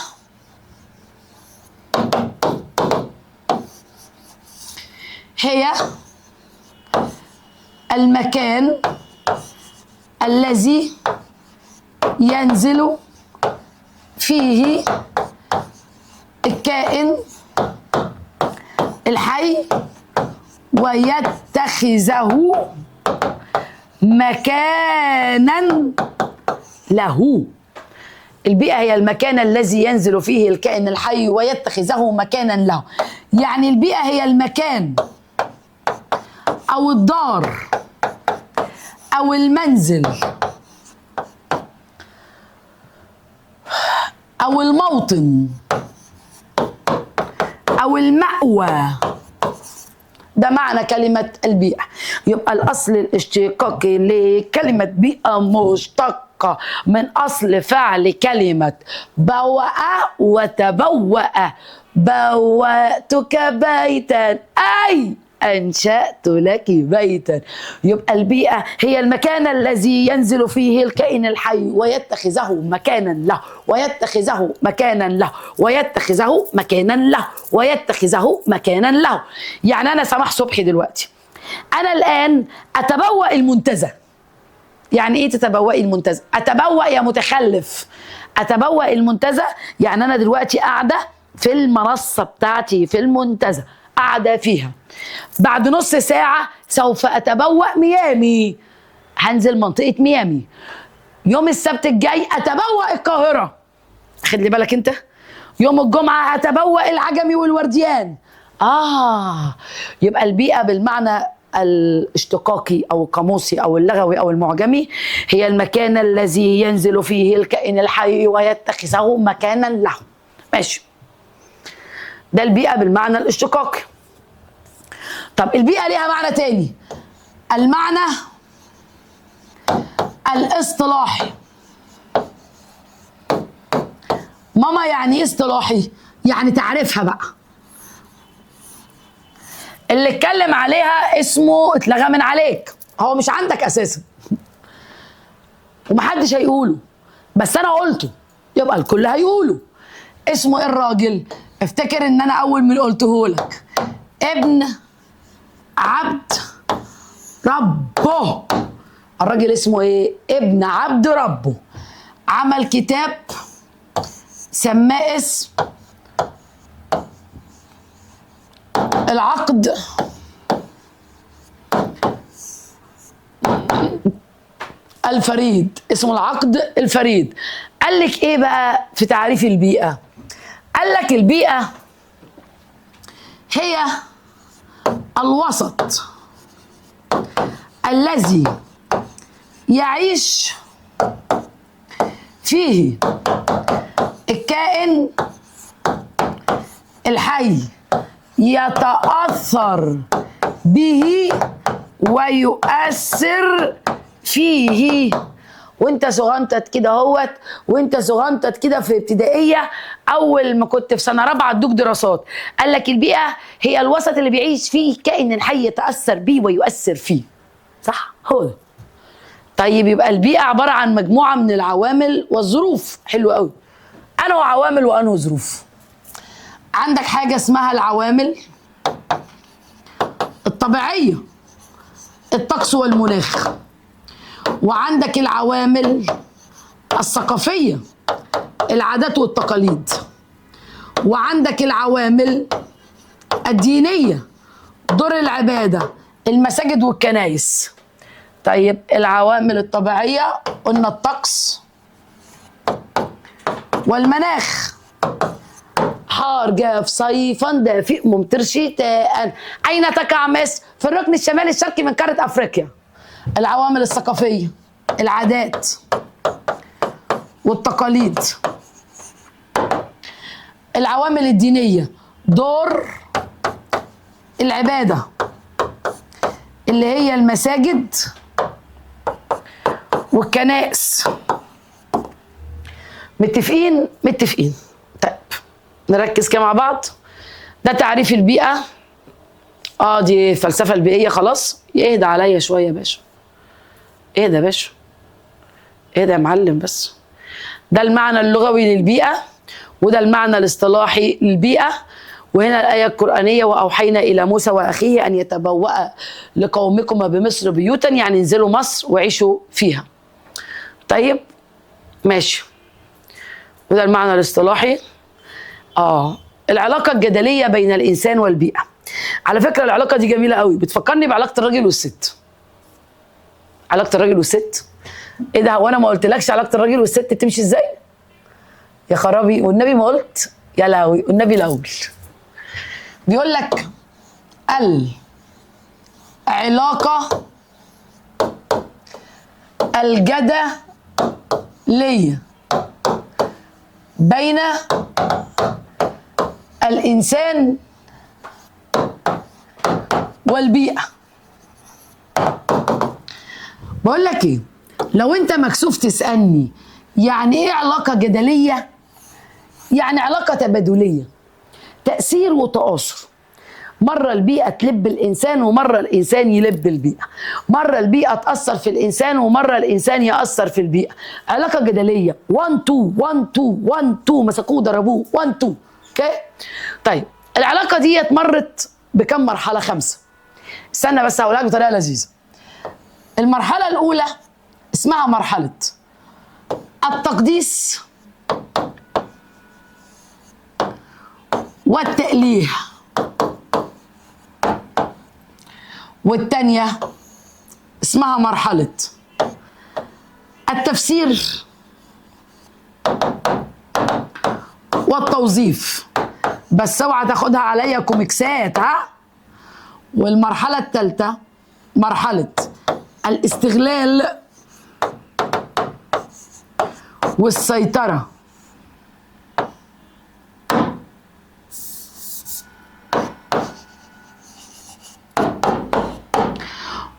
هي المكان الذي ينزل فيه الكائن الحي ويتخذه مكانا له. البيئة هي المكان الذي ينزل فيه الكائن الحي ويتخذه مكانا له. يعني البيئة هي المكان أو الدار أو المنزل أو الموطن أو المأوى. ده معنى كلمة البيئة. يبقى الأصل الاشتقاقي لكلمة بيئة مشتقة من أصل فعل كلمة بوأ وتبوأ. بوأتك بيتا أي أنشأت لك بيتا. يبقى البيئة هي المكان الذي ينزل فيه الكائن الحي ويتخذه مكانا له ويتخذه مكانا له ويتخذه مكانا له ويتخذه مكانا له. يعني أنا سماح صبحي دلوقتي، أنا الآن أتبوأ المنتزه. يعني إيه تتبوأي المنتزه؟ أتبوأ يا متخلف. أتبوأ المنتزه يعني أنا دلوقتي قاعدة في المنصة بتاعتي في المنتزه، قاعدة فيها. بعد نص ساعة سوف أتبوأ ميامي، هنزل منطقة ميامي. يوم السبت الجاي أتبوأ القاهرة، خد لي بالك أنت. يوم الجمعة أتبوأ العجمي والورديان. يبقى البيئة بالمعنى الاشتقاقي أو القاموسي أو اللغوي أو المعجمي هي المكان الذي ينزل فيه الكائن الحي ويتخذه مكانا له. ماشي، ده البيئة بالمعنى الاشتقاقي. طب البيئة ليها معنى تاني، المعنى الاصطلاحي. ماما يعني ايه اصطلاحي؟ يعني تعرفها بقى. اللي اتكلم عليها اسمه اتلغى من عليك، هو مش عندك اساسا ومحدش هيقوله، بس انا قلته يبقى الكل هيقوله. اسمه ايه الراجل؟ افتكر ان انا اول من قلته لك، ابن عبد ربه. الراجل اسمه ايه؟ ابن عبد ربه. عمل كتاب سماه اسم العقد الفريد. اسمه العقد الفريد. قال لك ايه بقى في تعريف البيئة؟ قال لك البيئة هي الوسط الذي يعيش فيه الكائن الحي، يتأثر به ويؤثر فيه. وانت صغنطت كده اهوت، وانت صغنطت كده في ابتدائيه، اول ما كنت في سنه رابعه ادوك دراسات، قال لك البيئه هي الوسط اللي بيعيش فيه الكائن الحي يتاثر بيه ويؤثر فيه. صح؟ هو ده. طيب يبقى البيئه عباره عن مجموعه من العوامل والظروف. حلو قوي. انا عوامل وانا ظروف. عندك حاجه اسمها العوامل الطبيعيه، الطقس والمناخ. وعندك العوامل الثقافية، العادات والتقاليد. وعندك العوامل الدينية، دور العبادة، المساجد والكنائس. طيب العوامل الطبيعية قلنا الطقس والمناخ، حار جاف صيفا دافئ ممطر شتاء. أين تقع مصر؟ في الركن الشمالي الشرقي من قارة أفريقيا. العوامل الثقافية، العادات والتقاليد. العوامل الدينية، دور العبادة اللي هي المساجد والكنائس. متفقين؟ متفقين. طيب نركز كده مع بعض. ده تعريف البيئة. دي الفلسفة البيئية. خلاص اهدى عليا شوية يا باشا، اهدى يا باشا، اهدى يا معلم بس. ده المعنى اللغوي للبيئة، وده المعنى الاصطلاحي للبيئة. وهنا الآية القرآنية: وأوحينا إلى موسى وأخيه أن يتبوأ لقومكما بمصر بيوتا، يعني انزلوا مصر وعيشوا فيها. طيب ماشي. وده المعنى الاصطلاحي. العلاقة الجدلية بين الإنسان والبيئة. على فكرة العلاقة دي جميلة قوي، بتفكرني بعلاقة الراجل والست. علاقة الراجل والست. ايه ده، هو انا ما قلتلكش علاقة الراجل والست بتمشي ازاي؟ يا خرابي، والنبي ما قلت؟ يا لهوي، والنبي الاول. بيقول لك العلاقة الجدلية بين الإنسان والبيئة. بقول لك ايه، لو انت مكسوف تسألني يعني ايه علاقة جدلية، يعني علاقة تبادلية، تأثير وتآثر. مرة البيئة تلب الإنسان ومرة الإنسان يلب البيئة، مرة البيئة تأثر في الإنسان ومرة الإنسان يأثر في البيئة. علاقة جدلية 1 2 1 2 1 2، مسكوه ضربوه 1 2. اوكي طيب، العلاقة ديت مرت بكم مرحلة؟ 5. استنى بس هقولها لك بطريقة لذيذة. المرحلة الأولى اسمها مرحلة التقديس والتأليه، والتانية اسمها مرحلة التفسير والتوظيف. بس اوعى تاخدها عليا كوميكسات، ها. والمرحلة الثالثة مرحلة الاستغلال والسيطرة.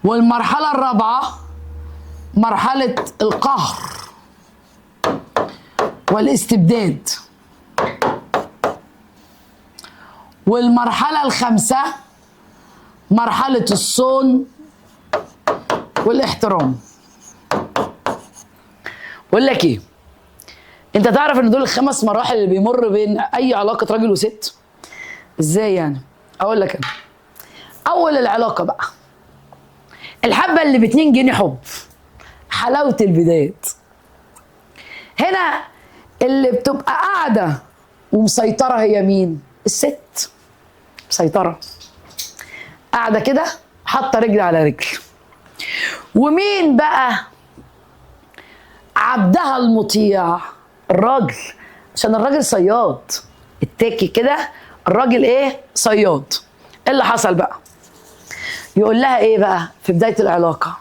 والمرحلة الرابعة مرحلة القهر والاستبداد. والمرحلة الخامسة مرحلة الصون والاحترام. بقول لك ايه، انت تعرف ان دول ال5 مراحل اللي بيمر بين اي علاقة راجل وست؟ ازاي يعني؟ اقول لك انا. اول العلاقة بقى، الحبة اللي ب2 جنيه حب، حلاوة البدايات. هنا اللي بتبقى قاعدة ومسيطرة هي مين؟ الست. مسيطرة، قاعدة كده حاطة رجل على رجل. ومين بقى عبدها المطيع؟ الراجل، عشان الراجل صياد التاكي كده. الراجل ايه؟ صياد. ايه اللي حصل بقى؟ يقول لها ايه بقى في بداية العلاقة؟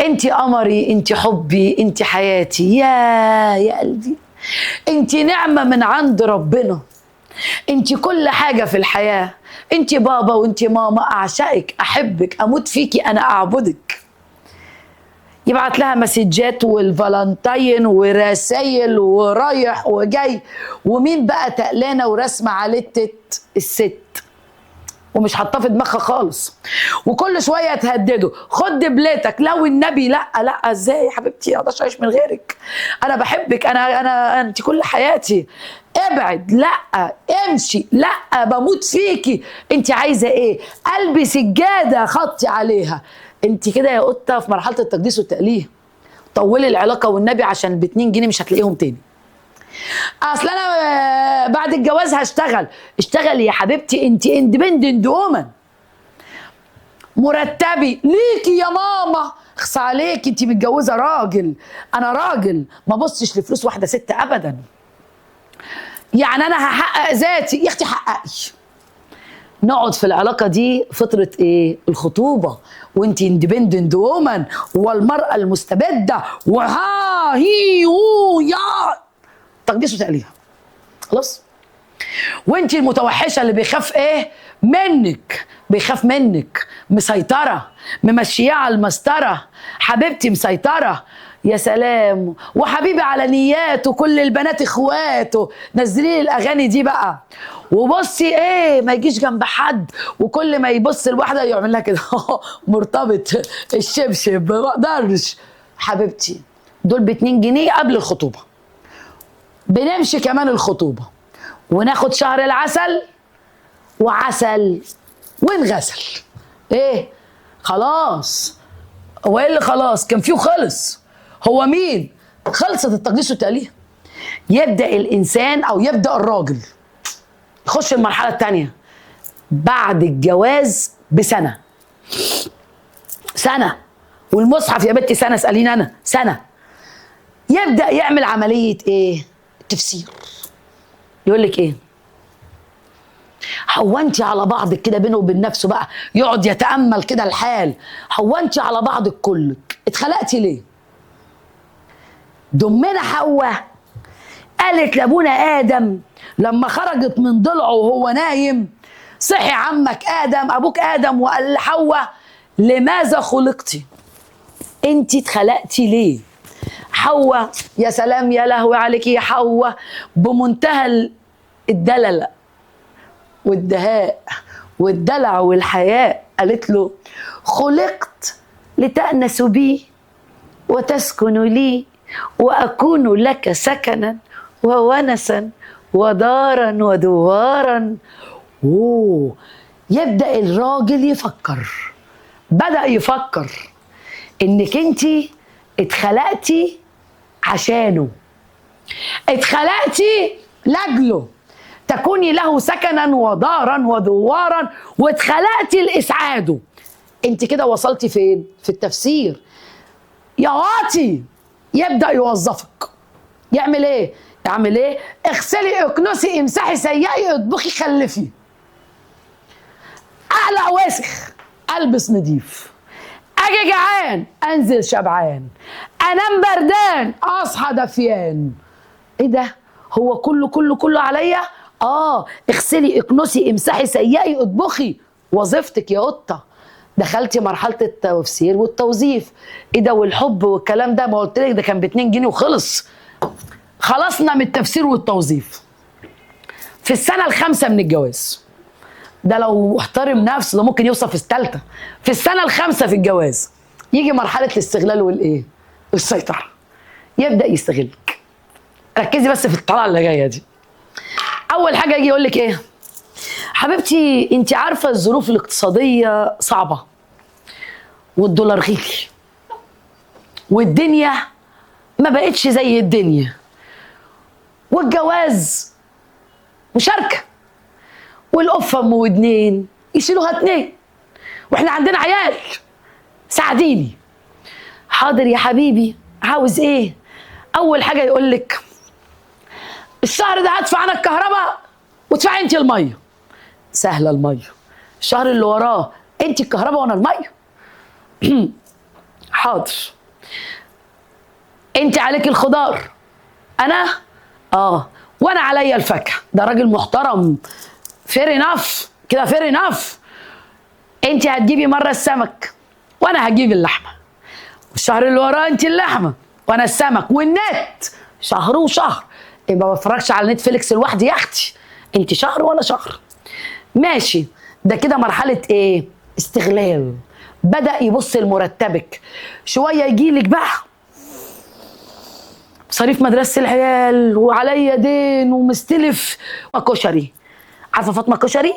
انتي قمري، انتي حبي، انتي حياتي، يا قلبي، انتي نعمة من عند ربنا، انتي كل حاجة في الحياة، انتي بابا وانتي ماما، اعشقك، احبك، اموت فيكي، انا اعبدك. يبعت لها مسجات والفالنتين ورسايل ورايح وجاي. ومين بقى تقلانة ورسمة على التت؟ الست. ومش حاطاه في دماغها خالص، وكل شويه تهدده: خد دبلتك، لو النبي. لا لا، ازاي يا حبيبتي، ما اقدرش اعيش من غيرك، انا بحبك، انا انت كل حياتي، ابعد، لا امشي، لا بموت فيكي، انت عايزه ايه؟ قلبي سجاده خطي عليها. انت كده يا قطه في مرحله التقديس والتأليه. طولي العلاقه والنبي، عشان ب2 جنيه مش هتلاقيهم تاني. اصل انا بعد الجواز هشتغل. اشتغلي يا حبيبتي، انت اندبندنت وومن. مرتبي ليكي يا ماما. اخص عليكي، انت متجوزه راجل، انا راجل، ما بصش لفلوس واحده ست ابدا. يعني انا هحقق ذاتي يا اختي، حققي. نقعد في العلاقه دي فتره ايه؟ الخطوبه، وانت اندبندنت وومن، والمراه المستبده، وها هي يا تقديس وتأليه. خلاص. وانت المتوحشه اللي بيخاف ايه منك، بيخاف منك، مسيطره، ممشياه على المسطره، حبيبتي مسيطره. يا سلام، وحبيبي على نياته، كل البنات اخواته. نزلي لي الاغاني دي بقى. وبصي ايه، ما يجيش جنب حد، وكل ما يبص لواحده يعمل لها كده مرتبط الشبشب، ما اقدرش. حبيبتي دول ب2 جنيه قبل الخطوبه، بنمشي كمان الخطوبه وناخد شهر العسل وعسل ونغسل. ايه خلاص، هو ايه اللي خلاص؟ كان فيه وخلص. هو مين؟ خلصت التقديس والتأليه. يبدأ الإنسان أو يبدأ الراجل يخش المرحلة الثانية بعد الجواز بسنة. سنة، والمصحف يا بنتي سنة، اسأليني أنا سنة. يبدأ يعمل عملية إيه؟ تفسير. يقول لك إيه؟ هو انت على بعضك كده بينه وبين نفسه بقى، يقعد يتأمل كده الحال. هو انت على بعضك كلك اتخلقتي ليه؟ دمنا حواء قالت لابونا آدم لما خرجت من ضلعه وهو نايم، صحي عمك آدم أبوك آدم وقال لحواء لماذا خلقتي؟ انت اتخلقتي ليه؟ حواء يا سلام، يا لهوي عليك يا حواء، بمنتهى الدلل والدهاء والدلع والحياء، قالت له خلقت لتأنس بي وتسكن لي وأكون لك سكنا وونسا ودارا ودوارا. أوه، يبدأ الراجل يفكر. بدأ يفكر إنك انتي اتخلقتي عشانه، اتخلقتي لأجله، تكوني له سكنا ودارا ودوارا، واتخلقتي لإسعاده. انت كده وصلتي فين؟ في التفسير. يا واطي يبدأ يوظفك. يعمل ايه؟ يعمل ايه؟ اغسلي اكنسي امسحي سيئي اطبخي خلفي. اقلع واسخ البس نضيف، اجي جعان انزل شبعان، انام بردان اصحى دفيان. ايه ده؟ هو كله عليا؟ اغسلي اكنسي امسحي سيئي اطبخي. وظيفتك يا قطه. دخلتي مرحله التفسير والتوظيف. ايه ده؟ والحب والكلام ده، ما قلت لك ده كان ب2 جنيه وخلص. خلصنا من التفسير والتوظيف في السنه ال5 من الجواز. ده لو احترم نفسه ده ممكن يوصل في الثالثه. في السنه ال5 في الجواز يجي مرحله الاستغلال والايه؟ والسيطره. يبدا يستغلك. ركزي بس في الطلعه اللي جايه دي. اول حاجه يجي يقول لك ايه؟ حبيبتي انت عارفه الظروف الاقتصاديه صعبه، والدولار غلي، والدنيا ما بقتش زي الدنيا، والجواز مشاركه، والقفه ام ودنين يشيلوها 2، واحنا عندنا عيال، ساعديني. حاضر يا حبيبي، عاوز ايه؟ اول حاجه يقول لك الشهر ده هدفع انا الكهرباء وادفعي انت الميه. سهله الميه. الشهر اللي وراه انت الكهرباء وانا الميه. حاضر. انت عليك الخضار، انا وانا عليا الفاكهه. ده راجل محترم. فير انف كده، فير انف. انت هتجيبي مره السمك وانا هجيب اللحمه، والشهر اللي وراه انت اللحمه وانا السمك، والنت شهر وشهر. يبقى ما بتفرجش على نتفليكس لوحدي يا اختي، انت شهر وانا شهر. ماشي. ده كده مرحله ايه؟ استغلال. بدأ يبص لمرتبك. شويه يجيلك بقى مصاريف مدرسه العيال وعليا دين ومستلف. كشري. عارفه فاطمه كشري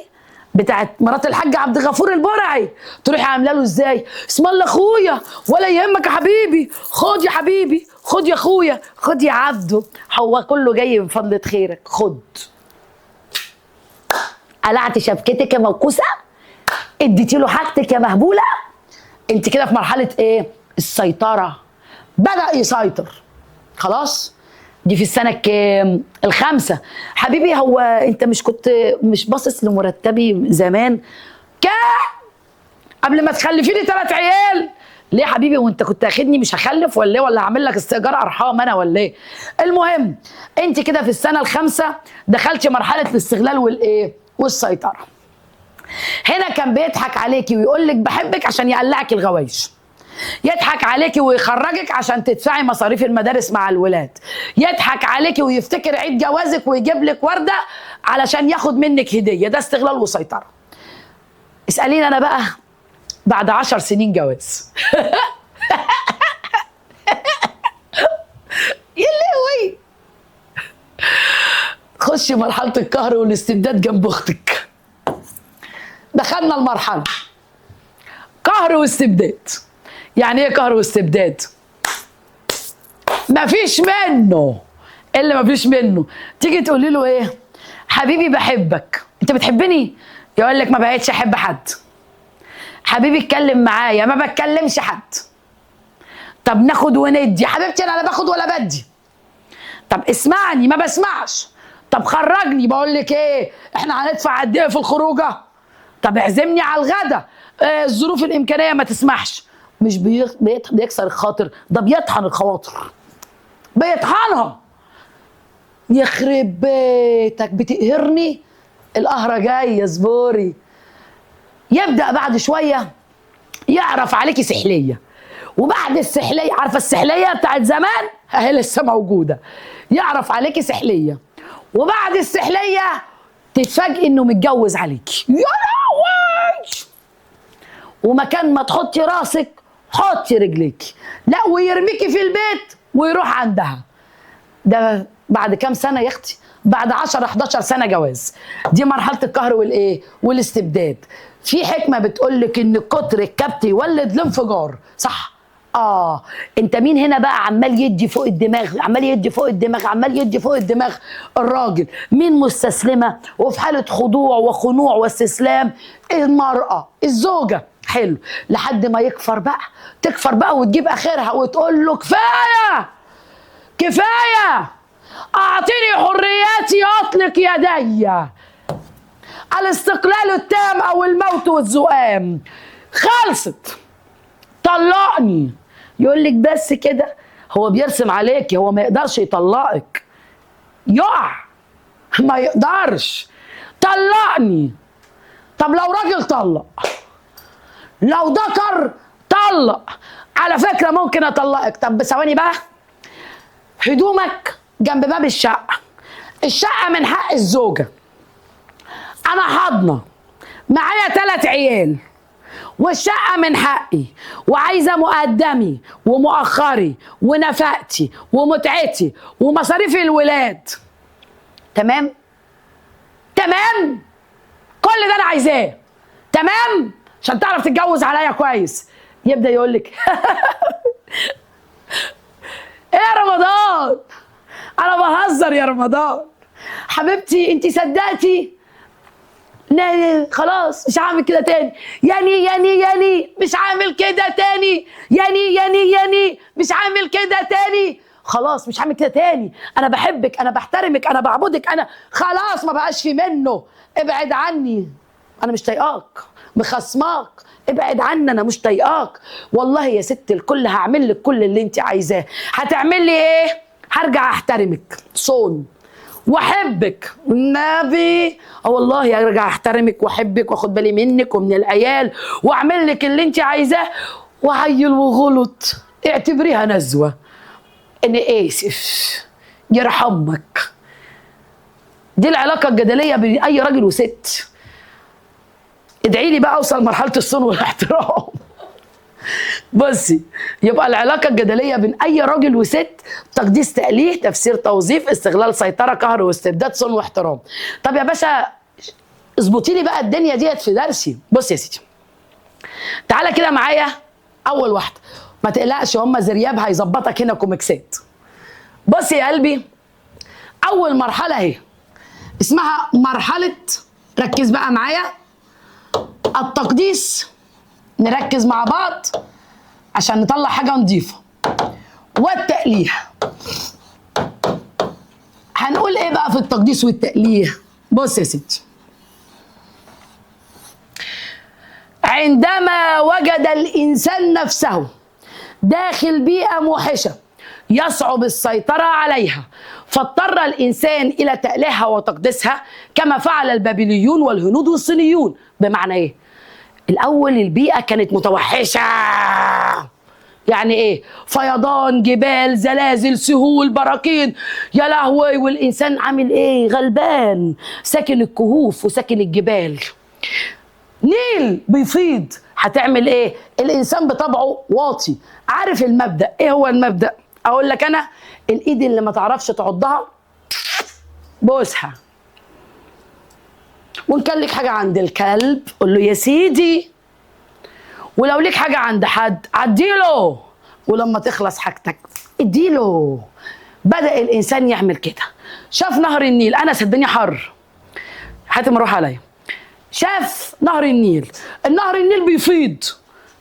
بتاعت مرات الحاج عبد الغفور البرعي؟ تروحي عامله له ازاي؟ اسم الله اخويا، ولا يهمك يا حبيبي، خد يا حبيبي، خد يا اخويا، خد يا عبده، هو كله جاي من فضلة خيرك، خد. قلعتي شبكتك يا موكوسه، اديتي له حاجتك يا مهبوله. انت كده في مرحله ايه؟ السيطره. بدأ يسيطر. خلاص. دي في السنه الكام؟ ال5. حبيبي هو انت كنت مش باصص لمرتبي زمان؟ قبل ما تخلفي لي 3 عيال؟ ليه يا حبيبي وانت كنت اخدني مش هخلف ولا ايه، ولا هعمل لك استئجار ارحام انا ولا ايه؟ المهم انت كده في السنه الخامسه دخلتي مرحله الاستغلال والايه والسيطره. هنا كان بيضحك عليكي ويقول لك بحبك عشان يقلعك الغوايش، يضحك عليكي ويخرجك عشان تدفعي مصاريف المدارس مع الولاد، يضحك عليكي ويفتكر عيد جوازك ويجيب لك ورده علشان ياخد منك هديه. ده استغلال وسيطره. اساليني انا بقى بعد 10 سنين جواز يا لهوي، خشي مرحله القهر والاستبداد جنب اختك. دخلنا المرحله قهر واستبداد. يعني ايه قهر واستبداد؟ مفيش منه. ايه اللي مفيش منه؟ تيجي تقولي له ايه؟ حبيبي بحبك. انت بتحبني؟ يقول لك ما بقتش احب حد. حبيبي اتكلم معايا. ما بتكلمش حد. طب ناخد وندي. حبيبتي انا لا باخد ولا بدي. طب اسمعني. ما بسمعش. طب خرجني. بقول لك ايه، احنا هندفع قد ايه في الخروجه؟ طب اعزمني على الغدا. الظروف الامكانيه ما تسمحش. مش بيكسر الخاطر، ده بيطحن الخواطر، بيطحنها. يخرب بيتك بتقهرني. القهرة جاية اصبري. يبدأ بعد شوية يعرف عليكي سحلية، وبعد السحلية، عارفة السحلية بتاعت زمان؟ اهي لسه موجودة. يعرف عليكي سحلية، وبعد السحلية تتفاجئي انه متجوز عليكي. يا لهوي. ومكان ما تحطي راسك حطي رجليك. لا ويرميكي في البيت ويروح عندها. ده بعد كام سنة يا اختي؟ بعد 10 11 سنة جواز. دي مرحلة القهر والايه والاستبداد. في حكمة بتقولك ان كتر الكبت يولد الانفجار، صح؟ انت مين هنا بقى عمال يدي فوق الدماغ، عمال يدي فوق الدماغ، عمال يدي فوق الدماغ؟ الراجل. مين مستسلمة وفي حالة خضوع وخنوع واستسلام؟ المرأة الزوجة. حلو. لحد ما يكفر بقى، تكفر بقى وتجيب اخرها وتقول له كفايه كفايه، اعطيني حرياتي اطلق يدي. الاستقلال التام او الموت والزؤام. خلصت. طلقني. يقول لك بس كده؟ هو بيرسم عليكي، هو ما يقدرش يطلقك. يقع، ما يقدرش. طلقني. طب لو راجل طلق، لو ذكر طلق، على فكرة ممكن أطلقك. طب ثواني بقى. هدومك جنب باب الشقة. الشقة من حق الزوجة. أنا حاضنة معايا 3 عيال، والشقة من حقي، وعايزة مقدمي ومؤخري ونفقتي ومتعتي ومصاريف الولاد. تمام؟ تمام؟ كل ده أنا عايزاه. تمام؟ عشان تعرف تتجوز عليا كويس. يبدأ يقول لك ايه يا رمضان؟ انا بهزر يا رمضان. حبيبتي انت صدقتي؟ لا خلاص مش هعمل كده تاني. يعني مش هعمل كده تاني. يعني مش هعمل كده تاني. خلاص مش هعمل كده تاني. انا بحبك، انا بحترمك، انا بعبدك، انا خلاص ما بقاش في منه. ابعد عني، انا مش طايقاك، مخصماك، ابعد عني، انا مش طايقاك. والله يا ست الكل هعمل لك كل اللي انت عايزاه. هتعمل لي ايه؟ هرجع احترمك صون واحبك النبي. والله هرجع احترمك واحبك واخد بالي منك ومن العيال واعمل لك اللي انت عايزاه. وعيل وغلط اعتبريها نزوه. انا اسف يرحمك. دي العلاقه الجدليه بين اي راجل وست. ادعي لي بقى اوصل مرحله الصون والاحترام. بصي، يبقى العلاقه الجدليه بين اي راجل وست تقديس تأليه تفسير توظيف استغلال سيطره قهر واستبداد صون واحترام. طب يا باشا اظبطي لي بقى الدنيا ديت في درسي. بص يا سيدي، تعالى كده معايا. اول واحده، ما تقلقش هم زرياب هيظبطك هنا كوميكسات. بص يا قلبي، اول مرحله اهي اسمها مرحله، ركز بقى معايا، التقديس. نركز مع بعض عشان نطلع حاجه نظيفه. والتأليه. هنقول ايه بقى في التقديس والتأليه؟ بص يا ستي، عندما وجد الانسان نفسه داخل بيئة موحشة يصعب السيطرة عليها، فاضطر الإنسان إلى تأليهها وتقديسها كما فعل البابليون والهنود والصينيون. بمعنى إيه؟ الأول البيئة كانت متوحشة، يعني إيه؟ فيضان، جبال، زلازل، سهول، براكين، يا لهوي، والإنسان عامل إيه؟ غلبان، ساكن الكهوف وساكن الجبال. نيل بيفيض، هتعمل ايه؟ الانسان بطبعه واطي. عارف المبدأ؟ ايه هو المبدأ؟ اقول لك انا، الايد اللي ما تعرفش تعضها بوسها. وان كان لك حاجه عند الكلب قول له يا سيدي، ولو ليك حاجه عند حد عديله، ولما تخلص حاجتك اديله. بدأ الانسان يعمل كده. شاف نهر النيل، انا الدنيا حر، حاتم روح عليا. شاف نهر النيل، النهر النيل بيفيض،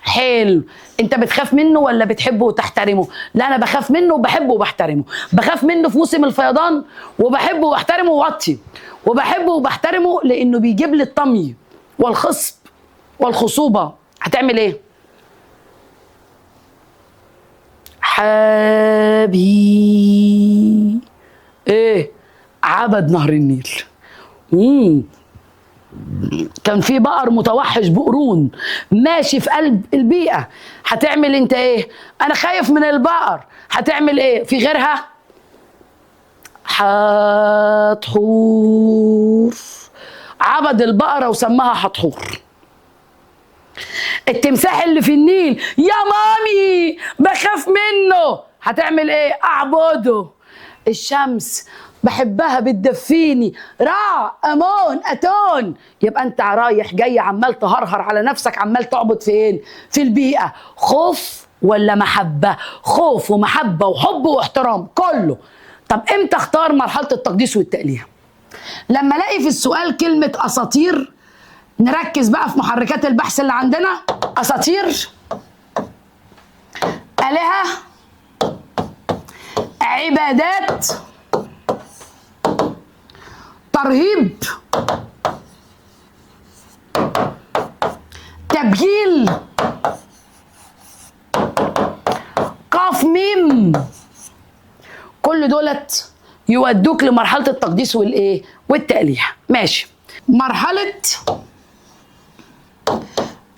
حلو. انت بتخاف منه ولا بتحبه وتحترمه؟ لا، انا بخاف منه وبحبه وبحترمه. بخاف منه في موسم الفيضان، وبحبه وبحترمه ووطي، وبحبه وبحترمه لانه بيجيب لي الطمي والخصب والخصوبه. هتعمل ايه؟ حبيبي ايه؟ عبد نهر النيل. كان في بقر متوحش بقرون ماشي في قلب البيئة. هتعمل انت ايه؟ انا خايف من البقر. هتعمل ايه؟ في غيرها؟ حتحور، عبد البقرة وسماها حتحور. التمساح اللي في النيل، يا مامي بخاف منه. هتعمل ايه؟ اعبده. الشمس بحبها بتدفيني، رع، امون، اتون. يبقى انت رايح جاي عمال تهرهر على نفسك، عمال تعبد فين؟ في البيئه. خوف ولا محبه؟ خوف ومحبه وحب واحترام كله. طب امتى اختار مرحله التقديس والتأليه؟ لما الاقي في السؤال كلمه اساطير. نركز بقى في محركات البحث اللي عندنا. اساطير، آلهة، عبادات، ترهيب، تبجيل، قاف ميم. كل دولت يودوك لمرحلة التقديس والايه؟ والتأليه. ماشي. مرحلة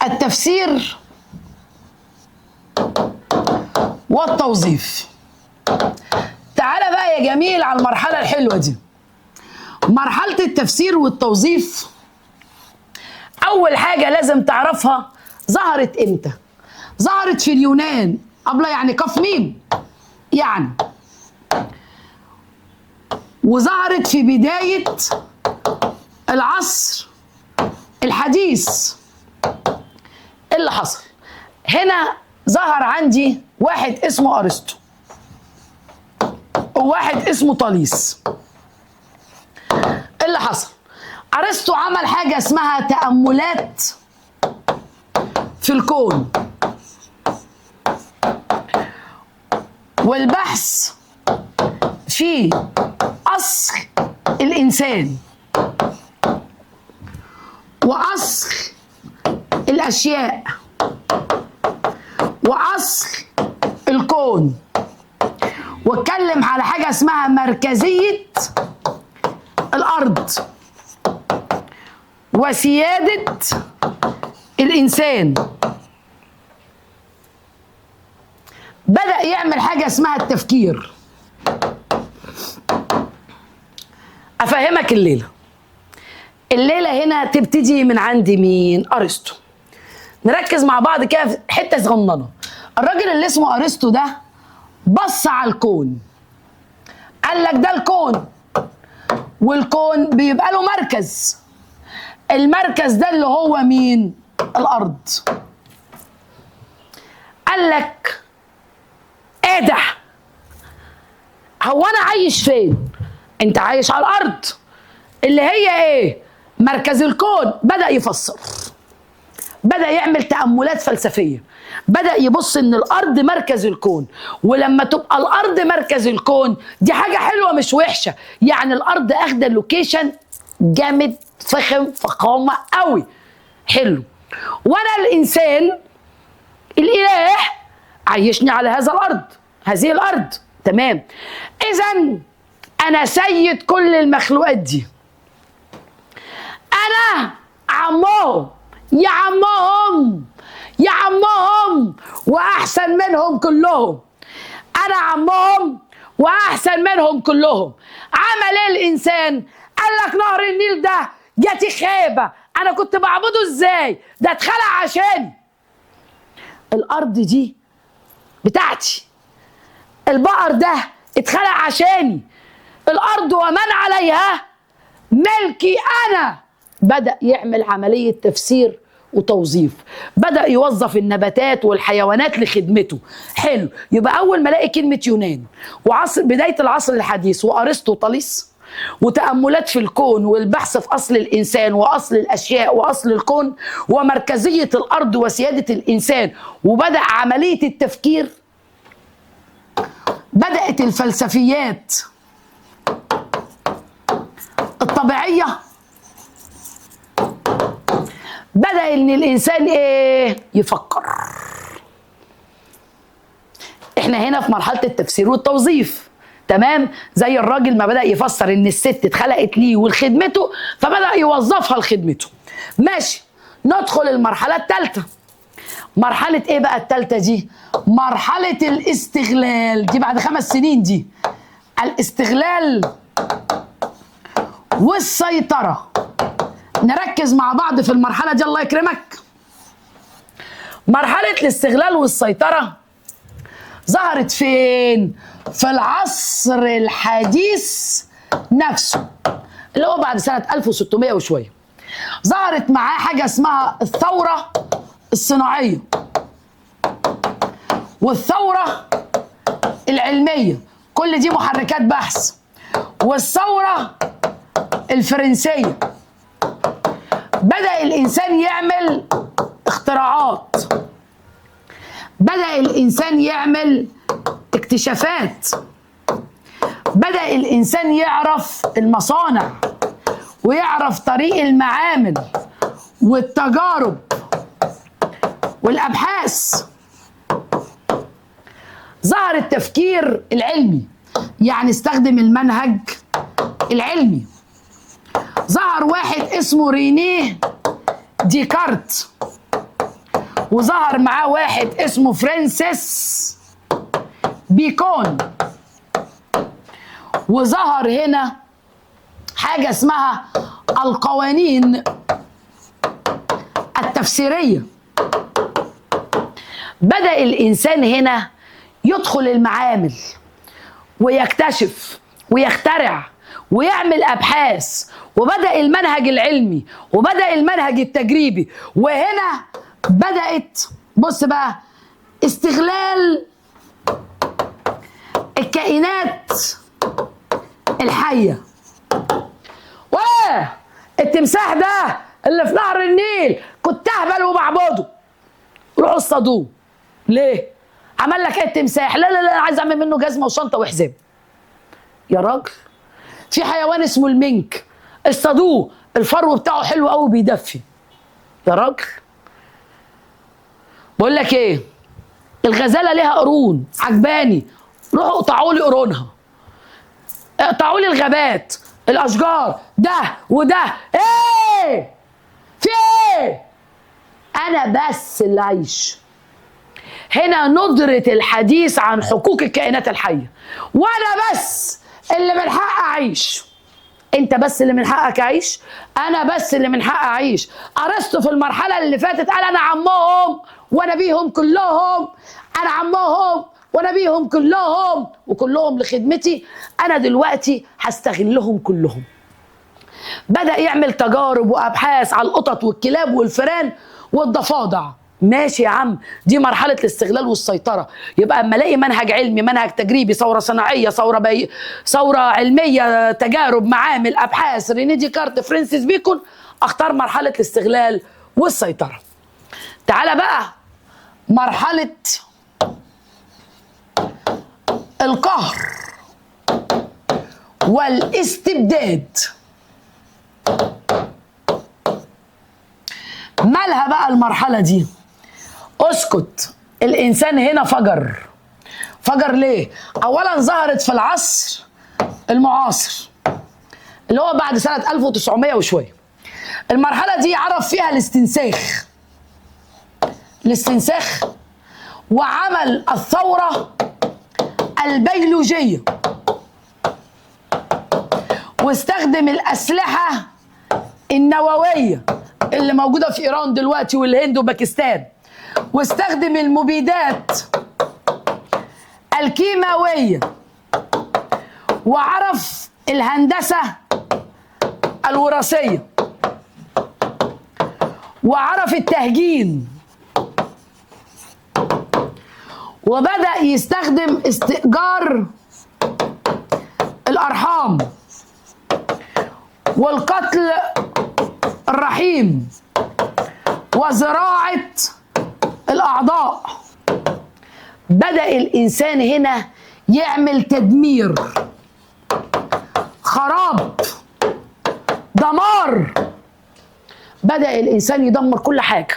التفسير والتوظيف. تعالى بقى يا جميل على المرحلة الحلوة دي، مرحلة التفسير والتوظيف. أول حاجة لازم تعرفها، ظهرت إمتى؟ ظهرت في اليونان قبل، يعني قاف ميم يعني، وظهرت في بداية العصر الحديث. إيه اللي حصل؟ هنا ظهر عندي واحد اسمه أرسطو وواحد اسمه طاليس. اللي حصل، أرسطو عمل حاجة اسمها تأملات في الكون والبحث في أصل الإنسان وأصل الأشياء وأصل الكون، واتكلم على حاجة اسمها مركزية الأرض وسيادة الإنسان. بدأ يعمل حاجة اسمها التفكير. أفهمك الليلة هنا تبتدي من عند مين؟ أرسطو. نركز مع بعض كده في حتة صغننة. الراجل اللي اسمه أرسطو ده بص على الكون، قال لك ده الكون، والكون بيبقى له مركز. المركز ده اللي هو مين؟ الأرض. قال لك ايه ده؟ هو انا عايش فين؟ انت عايش على الأرض اللي هي ايه؟ مركز الكون. بدأ يفسر، بدأ يعمل تأملات فلسفية، بدأ يبص ان الأرض مركز الكون، ولما تبقى الأرض مركز الكون دي حاجة حلوة مش وحشة. يعني الأرض اخدة لوكيشن جامد فخم فخامة قوي، حلو. وانا الإنسان الإله عيشني على هذه الارض. تمام. اذا انا سيد كل المخلوقات دي، انا عمهم، يا عمهم واحسن منهم كلهم، انا عمهم واحسن منهم كلهم. عمل ايه الانسان؟ قال لك نهر النيل ده جاتي خيبه، انا كنت بعبده ازاي؟ ده اتخلق عشاني. الارض دي بتاعتي، البقر ده اتخلق عشاني، الارض ومن عليها ملكي انا. بدأ يعمل عملية تفسير وتوظيف، بدأ يوظف النباتات والحيوانات لخدمته. حلو، يبقى أول ما الاقي كلمة يونان وعصر بداية العصر الحديث وأرسطوطاليس وتأملات في الكون والبحث في أصل الإنسان وأصل الأشياء وأصل الكون ومركزية الأرض وسيادة الإنسان، وبدأ عملية التفكير، بدأت الفلسفيات الطبيعية، بدأ ان الانسان ايه؟ يفكر. احنا هنا في مرحلة التفسير والتوظيف. تمام. زي الراجل ما بدأ يفسر ان الست اتخلقت ليه ولخدمته، فبدأ يوظفها لخدمته. ماشي، ندخل المرحلة الثالثة. مرحلة ايه بقى الثالثة دي؟ مرحلة الاستغلال. دي بعد 5 سنين. دي الاستغلال والسيطرة. نركز مع بعض في المرحلة دي الله يكرمك. مرحلة الاستغلال والسيطرة ظهرت فين؟ في العصر الحديث نفسه، اللي هو بعد سنة 1600 وشوية. ظهرت معاه حاجة اسمها الثورة الصناعية والثورة العلمية، كل دي محركات بحث، والثورة الفرنسية. بدأ الإنسان يعمل اختراعات، بدأ الإنسان يعمل اكتشافات، بدأ الإنسان يعرف المصانع ويعرف طريق المعامل والتجارب والأبحاث. ظهر التفكير العلمي، يعني استخدم المنهج العلمي. ظهر واحد اسمه رينيه ديكارت، وظهر معاه واحد اسمه فرانسيس بيكون، وظهر هنا حاجة اسمها القوانين التفسيرية. بدأ الإنسان هنا يدخل المعامل ويكتشف ويخترع ويعمل أبحاث، وبدأ المنهج العلمي وبدأ المنهج التجريبي. وهنا بدأت، بص بقى، استغلال الكائنات الحية. التمساح ده اللي في نهر النيل كنت اهبل وبعبده، روحوا اصطادوه. ليه؟ عمل لك ايه التمساح؟ لا لا لا، عايز اعمل منه جزمه وشنطه وحزام. يا راجل، في حيوان اسمه المنك اصطادوه، الفرو بتاعه حلو قوي بيدفي. يا راجل، بقول لك ايه، الغزاله ليها قرون عجباني، روحوا اقطعوا لي قرونها، اقطعوا لي الغابات، الاشجار، ده وده. ايه في ايه؟ انا بس اللي عايش هنا. ندرة الحديث عن حقوق الكائنات الحيه، وانا بس اللي من حق اعيش. انت بس اللي من حقك اعيش، انا بس اللي من حق اعيش. ارسطو في المرحله اللي فاتت قال انا عمهم وانا بيهم كلهم، انا عمهم وانا بيهم كلهم وكلهم لخدمتي. انا دلوقتي هستغلهم كلهم. بدأ يعمل تجارب وابحاث على القطط والكلاب والفئران والضفادع. ماشي يا عم، دي مرحله الاستغلال والسيطره. يبقى اما الاقي منهج علمي، منهج تجريبي، ثوره صناعيه، ثوره علميه، تجارب، معامل، ابحاث، رينيه ديكارت، فرانسيس بيكون، اختار مرحله الاستغلال والسيطره. تعالى بقى مرحله القهر والاستبداد. مالها بقى المرحله دي؟ اسكت، الإنسان هنا فجر. فجر ليه؟ أولا ظهرت في العصر المعاصر اللي هو بعد سنة 1900 وشوية. المرحلة دي عرف فيها الاستنساخ وعمل الثورة البيولوجية، واستخدم الأسلحة النووية اللي موجودة في إيران دلوقتي والهند وباكستان، واستخدم المبيدات الكيماوية، وعرف الهندسة الوراثية، وعرف التهجين، وبدأ يستخدم استئجار الأرحام والقتل الرحيم وزراعة الأعضاء. بدأ الإنسان هنا يعمل تدمير، خراب، دمار. بدأ الإنسان يدمر كل حاجة.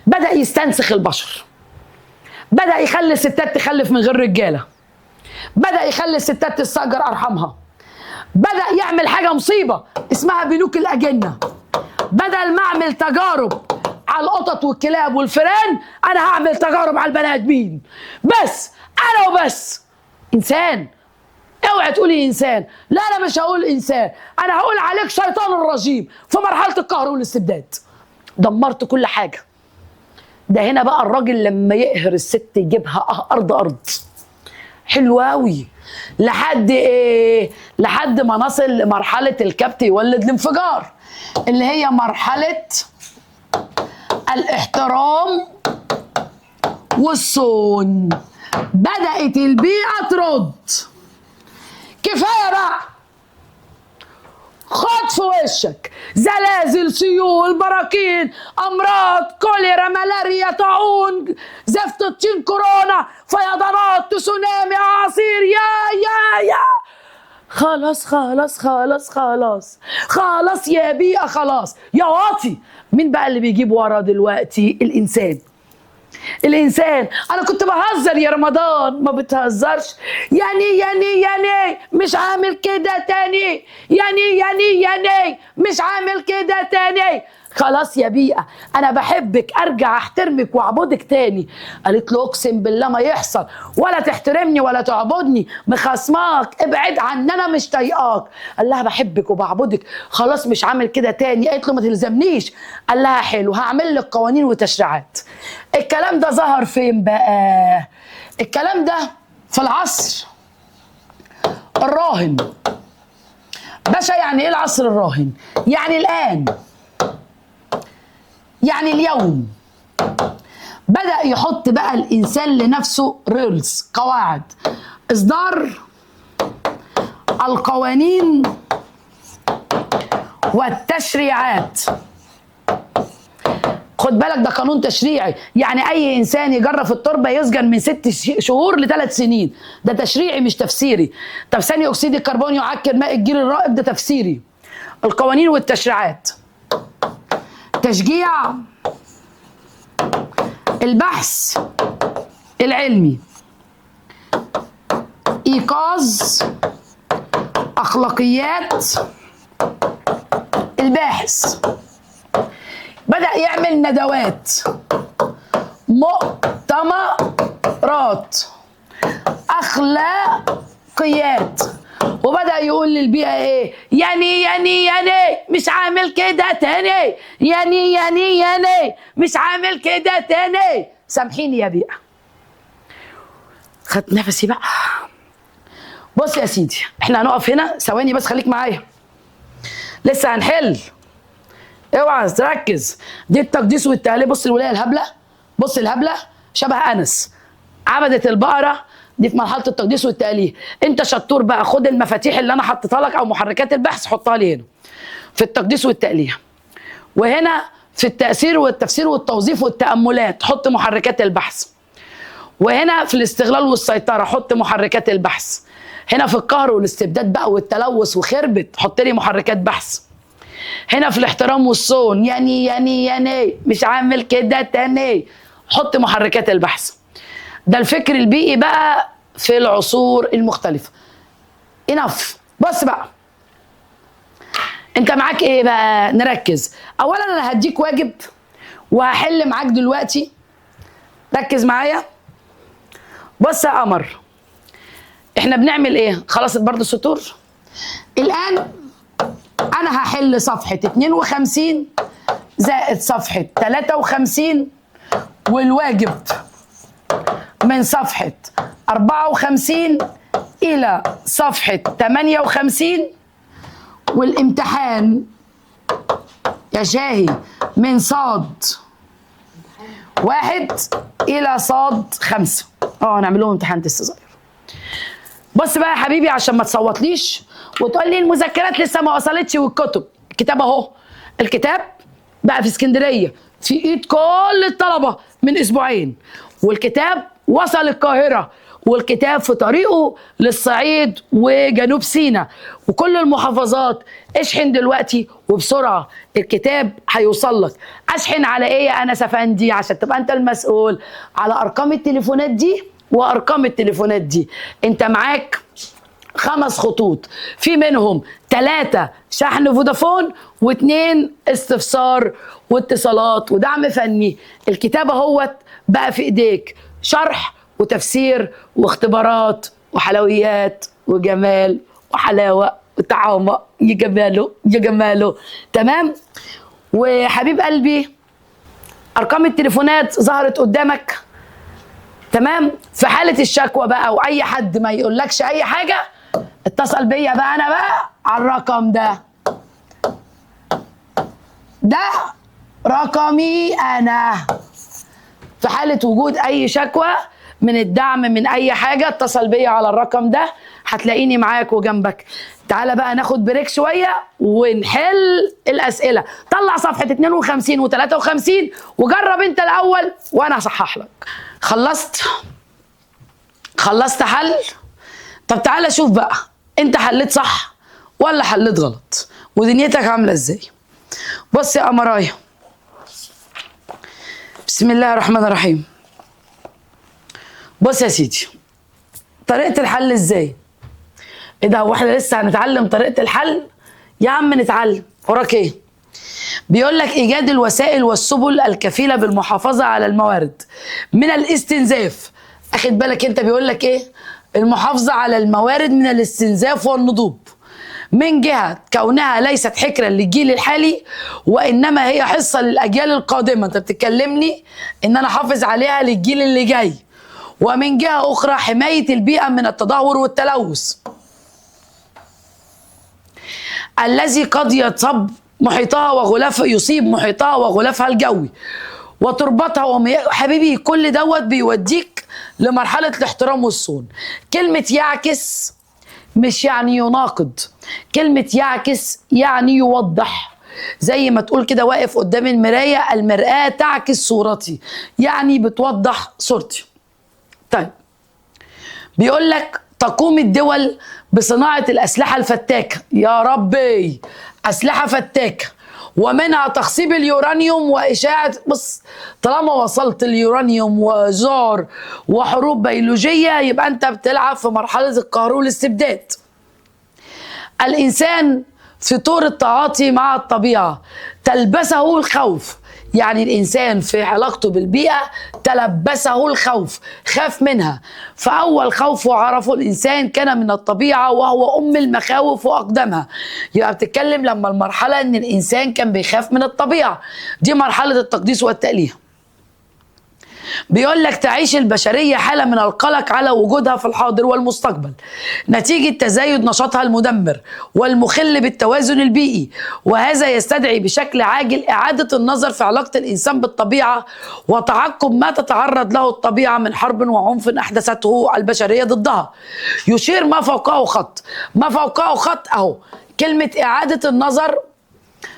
بدأ يستنسخ البشر، بدأ يخلي الستات تخلف من غير رجالة، بدأ يخلي الستات تستأجر أرحامها، بدأ يعمل حاجة مصيبة اسمها بنوك الأجنة. بدل ما أعمل تجارب على القطط والكلاب والفئران، أنا هعمل تجارب على البني آدمين بس، أنا وبس. إنسان، اوعي تقولي إنسان، لا أنا مش هقول إنسان، أنا هقول عليك شيطان الرجيم في مرحلة القهر والاستبداد. دمرت كل حاجة. ده هنا بقى الراجل لما يقهر الست يجيبها أرض حلوة أوي، لحد إيه؟ لحد ما نصل لمرحلة الكبت يولد الانفجار، اللي هي مرحلة الاحترام والصون. بدأت البيئة ترد. كفاية بقى، خد في وشك زلازل، سيول، براكين، امراض، كوليرا، ملاريا، طاعون، زفت الطين، كورونا، فيضانات، تسونامي، اعاصير. يا خلاص خلاص خلاص خلاص خلاص يا بيئة، خلاص يا واطي. مين بقى اللي بيجيب ورا دلوقتي؟ الإنسان. أنا كنت بهزر يا رمضان، ما بتهزرش. يعني مش عامل كده تاني، يعني مش عامل كده تاني. خلاص يا بيئة، أنا بحبك، أرجع أحترمك وأعبدك تاني. قالت له أقسم بالله ما يحصل، ولا تحترمني ولا تعبدني، مخاصماك، ابعد عني، أنا مش طايقاك. قال لها بحبك وبعبدك، خلاص مش عامل كده تاني. قالت له ما تلزمنيش. قال لها حلو، هعمل لك قوانين وتشريعات. الكلام ده ظهر فين بقى؟ الكلام ده في العصر الراهن. باشا، يعني ايه العصر الراهن؟ يعني الآن، يعني اليوم. بدأ يحط بقى الإنسان لنفسه رولز، قواعد، إصدار القوانين والتشريعات. خد بالك، ده قانون تشريعي، يعني أي إنسان يجرف التربة يسجن من 6 شهور ل3 سنين. ده تشريعي مش تفسيري. طب ثاني أكسيد الكربون يعكر ماء الجيل الرائب، ده تفسيري. القوانين والتشريعات: تشجيع البحث العلمي، إيقاظ أخلاقيات الباحث. بدأ يعمل ندوات، مؤتمرات، أخلاقيات، وبدأ يقول للبيئة ايه؟ يعني مش عامل كده تاني، يعني مش عامل كده تاني. سامحيني يا بيئة. خدت نفسي بقى. بص يا سيدي، احنا هنقف هنا ثواني بس، خليك معايا لسه هنحل. اوعى تركز. دي التقديس والتهليل. بص الولايه الهبله، بص الهبله شبه انس عبدت البقره. دي في مرحله التقديس والتأليه. انت شطور بقى، خد المفاتيح اللي انا حطيتها لك او محركات البحث حطها لي هنا في التقديس والتأليه، وهنا في التأثير والتفسير والتوظيف والتأملات حط محركات البحث، وهنا في الاستغلال والسيطره حط محركات البحث، هنا في القهر والاستبداد بقى والتلوث وخربت حط لي محركات بحث، هنا في الاحترام والصون يعني مش عامل كده تاني حط محركات البحث، ده الفكر البيئي بقى في العصور المختلفة. انف. بص بقى، انت معاك ايه بقى؟ نركز. اولا انا هديك واجب وهحل معاك دلوقتي، ركز معايا. بص يا قمر، احنا بنعمل ايه؟ خلصت برضو السطور. الان انا هحل صفحة 52 زائد صفحة 53، والواجب من صفحة 54 إلى صفحة 58، والامتحان يا شاهي من صاد 1 إلى صاد 5. هنعمل لهم امتحان تست صغير. بص بقى يا حبيبي، عشان ما تصوتليش وتقول لي المذكرات لسه ما وصلتش والكتب. الكتاب اهو، الكتاب بقى في اسكندريه في ايد كل الطلبه من اسبوعين، والكتاب وصل القاهره، والكتاب في طريقه للصعيد وجنوب سيناء وكل المحافظات. اشحن دلوقتي وبسرعه، الكتاب هيوصل لك. اشحن على ايه يا انس افندي؟ عشان تبقى انت المسؤول على ارقام التليفونات دي وارقام التليفونات دي. انت معاك 5 خطوط، في منهم 3 شحن فودافون و2 استفسار واتصالات ودعم فني. الكتاب اهوت بقى في ايديك، شرح وتفسير واختبارات وحلويات وجمال وحلاوه وطعامه. يا جماله يا جماله. تمام. وحبيب قلبي، ارقام التليفونات ظهرت قدامك. تمام. في حاله الشكوى بقى واي حد ما يقولكش اي حاجه، اتصل بيا بقى انا بقى على الرقم ده رقمي انا. في حاله وجود اي شكوى من الدعم من اي حاجه، اتصل بيا على الرقم ده، هتلاقيني معاك وجنبك. تعالى بقى ناخد بريك شويه ونحل الاسئله. طلع صفحه 52 و53 وجرب انت الاول وانا هصحح لك. خلصت حل؟ طب تعالى شوف بقى، انت حليت صح ولا حليت غلط ودنيتك عامله ازاي. بص يا قمرايه، بسم الله الرحمن الرحيم. بص يا سيدي، طريقه الحل ازاي؟ ايه ده، هو احنا لسه هنتعلم طريقه الحل؟ يا عم نتعلم، وراك ايه؟ بيقول لك ايجاد الوسائل والسبل الكفيله بالمحافظه على الموارد من الاستنزاف. اخد بالك انت؟ بيقول لك ايه؟ المحافظه على الموارد من الاستنزاف والنضوب، من جهه كونها ليست حكرا للجيل الحالي وانما هي حصه للاجيال القادمه. انت بتكلمني ان انا احافظ عليها للجيل اللي جاي. ومن جهه اخرى حمايه البيئه من التدهور والتلوث الذي قد يصيب محيطها وغلافها الجوي وتربطها حبيبي كل دوت بيوديك لمرحله الاحترام والصون. كلمه يعكس مش يعني يناقض، كلمه يعكس يعني يوضح. زي ما تقول كده واقف قدام المرايه، المرآة تعكس صورتي، يعني بتوضح صورتي. طيب، بيقول لك تقوم الدول بصناعة الأسلحة الفتاكة. يا ربي، أسلحة فتاكة، ومنها تخصيب اليورانيوم وإشاعة. بص، طالما وصلت اليورانيوم وزار وحروب بيولوجية يبقى أنت بتلعب في مرحلة القهر والاستبداد. الإنسان في طور التعاطي مع الطبيعة تلبسه الخوف، يعني الإنسان في علاقته بالبيئة تلبسه الخوف، خاف منها. فأول خوف عرفه الإنسان كان من الطبيعة وهو أم المخاوف وأقدمها. يبقى بتتكلم لما المرحلة إن الإنسان كان بيخاف من الطبيعة، دي مرحلة التقديس والتأليه. بيقول لك تعيش البشرية حالة من القلق على وجودها في الحاضر والمستقبل نتيجة تزايد نشاطها المدمر والمخل بالتوازن البيئي، وهذا يستدعي بشكل عاجل إعادة النظر في علاقة الإنسان بالطبيعة وتعقب ما تتعرض له الطبيعة من حرب وعنف أحدثته البشرية ضدها. يشير ما فوقه خط أهو كلمة إعادة النظر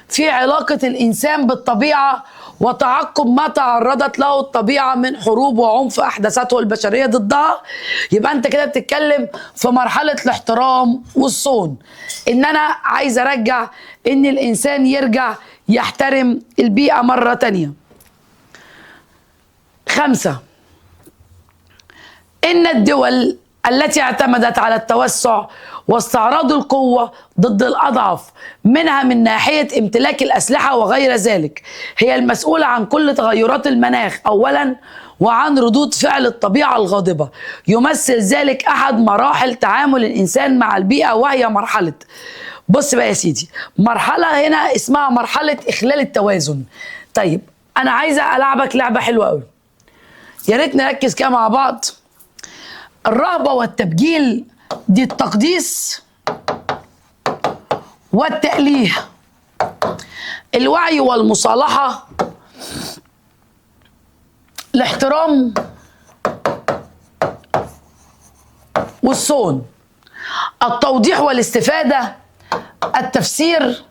في علاقة الإنسان بالطبيعة وتعقب ما تعرضت له الطبيعة من حروب وعنف أحدثته البشرية ضدها. يبقى أنت كده بتتكلم في مرحلة الاحترام والصون، إن أنا عايز أرجع إن الإنسان يرجع يحترم البيئة مرة تانية. 5، إن الدول التي اعتمدت على التوسع واستعراض القوة ضد الأضعف منها من ناحية امتلاك الأسلحة وغير ذلك هي المسؤولة عن كل تغيرات المناخ أولا، وعن ردود فعل الطبيعة الغاضبة. يمثل ذلك أحد مراحل تعامل الإنسان مع البيئة، وهي مرحلة، بص بقى يا سيدي، مرحلة هنا اسمها مرحلة إخلال التوازن. طيب أنا عايزة ألعبك لعبة حلوة قوي، يا ريت نركز كده مع بعض. الرهبة والتبجيل دي التقديس والتأليه، الوعي والمصالحة، الاحترام والصون، التوضيح والاستفادة، التفسير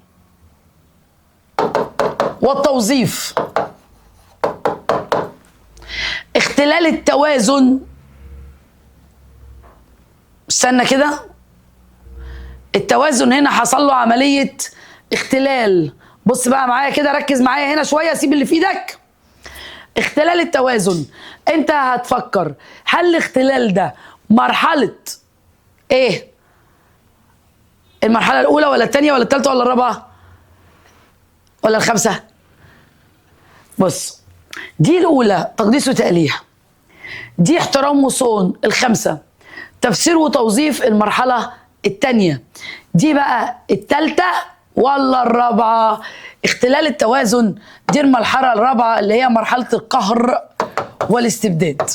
والتوظيف، اختلال التوازن. استنى كده، التوازن هنا حصل له عملية اختلال. بص بقى معايا كده، ركز معايا هنا شوية، سيب اللي في ايدك. اختلال التوازن، انت هتفكر هل الاختلال ده مرحلة ايه؟ المرحلة الأولى ولا الثانية ولا الثالثة ولا الرابعة ولا الخامسة؟ بص، دي الأولى تقديس وتأليه، دي احترام وصون الخامسة، تفسير وتوظيف المرحلة الثانية، دي بقى الثالثة ولا الرابعة؟ اختلال التوازن دي المرحلة الرابعة اللي هي مرحلة القهر والاستبداد.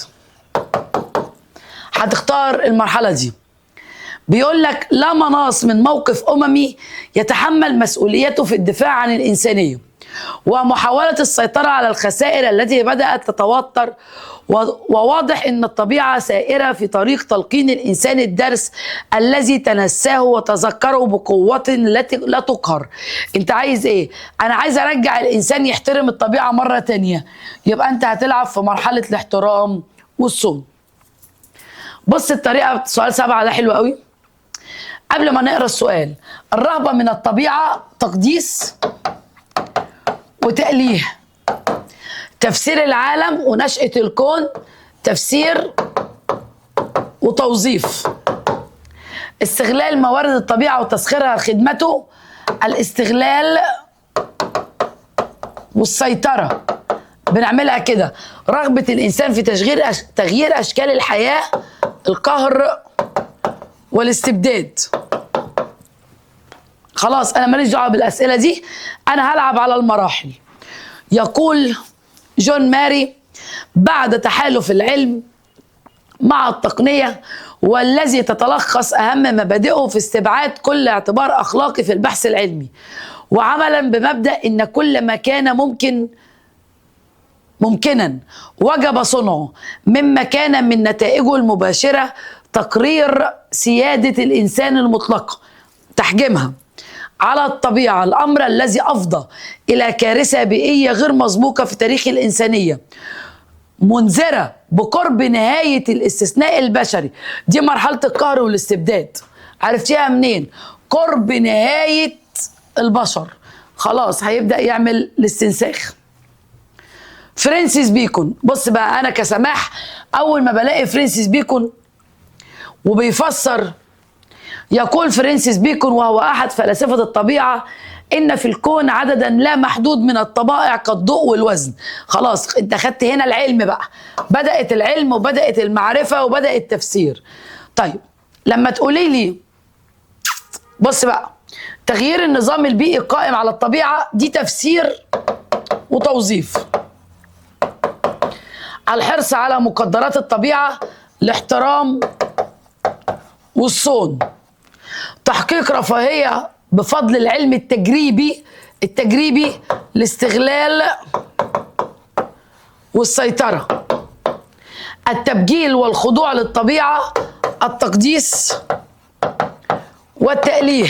هتختار المرحلة دي. بيقول لك لا مناص من موقف أممي يتحمل مسؤوليته في الدفاع عن الإنسانية ومحاولة السيطرة على الخسائر التي بدأت تتوتر، وواضح أن الطبيعة سائرة في طريق تلقين الإنسان الدرس الذي تنساه وتذكره بقوة لا تقهر. أنت عايز إيه؟ أنا عايز أرجع الإنسان يحترم الطبيعة مرة تانية، يبقى أنت هتلعب في مرحلة الاحترام والصون. بص الطريقة، سؤال 7 ده حلو قوي. قبل ما نقرأ السؤال، الرهبة من الطبيعة تقديس وتأليه، تفسير العالم ونشأة الكون تفسير وتوظيف، استغلال موارد الطبيعة وتسخيرها لخدمته الاستغلال والسيطرة، بنعملها كده، رغبة الإنسان في تغيير أشكال الحياة القهر والاستبداد. خلاص أنا ماليش دعوة بالأسئلة دي، أنا هلعب على المراحل. يقول جون ماري بعد تحالف العلم مع التقنية والذي تتلخص أهم مبادئه في استبعاد كل اعتبار أخلاقي في البحث العلمي، وعملا بمبدأ إن كل ما كان ممكنا وجب صنعه مما كان من نتائجه المباشرة تقرير سيادة الإنسان المطلقة، تحجيمها على الطبيعة، الأمر الذي أفضى إلى كارثة بيئية غير مسبوقة في تاريخ الإنسانية، منذرة بقرب نهاية الاستثناء البشري. دي مرحلة القهر والاستبداد، عرفتيها منين؟ قرب نهاية البشر، خلاص هيبدأ يعمل الاستنساخ. فرانسيس بيكون، بص بقى أنا كسماح أول ما بلاقي فرانسيس بيكون وبيفسر، يقول فرانسيس بيكون وهو أحد فلاسفة الطبيعة إن في الكون عددا لا محدود من الطبائع كالضوء والوزن. خلاص أنت خدت هنا العلم بقى، بدأت العلم وبدأت المعرفة وبدأ التفسير. طيب لما تقولي لي بص بقى، تغيير النظام البيئي القائم على الطبيعة دي تفسير وتوظيف، الحرص على مقدرات الطبيعة الاحترام والصون، تحقيق رفاهية بفضل العلم التجريبي الاستغلال والسيطرة، التبجيل والخضوع للطبيعة التقديس والتأليه.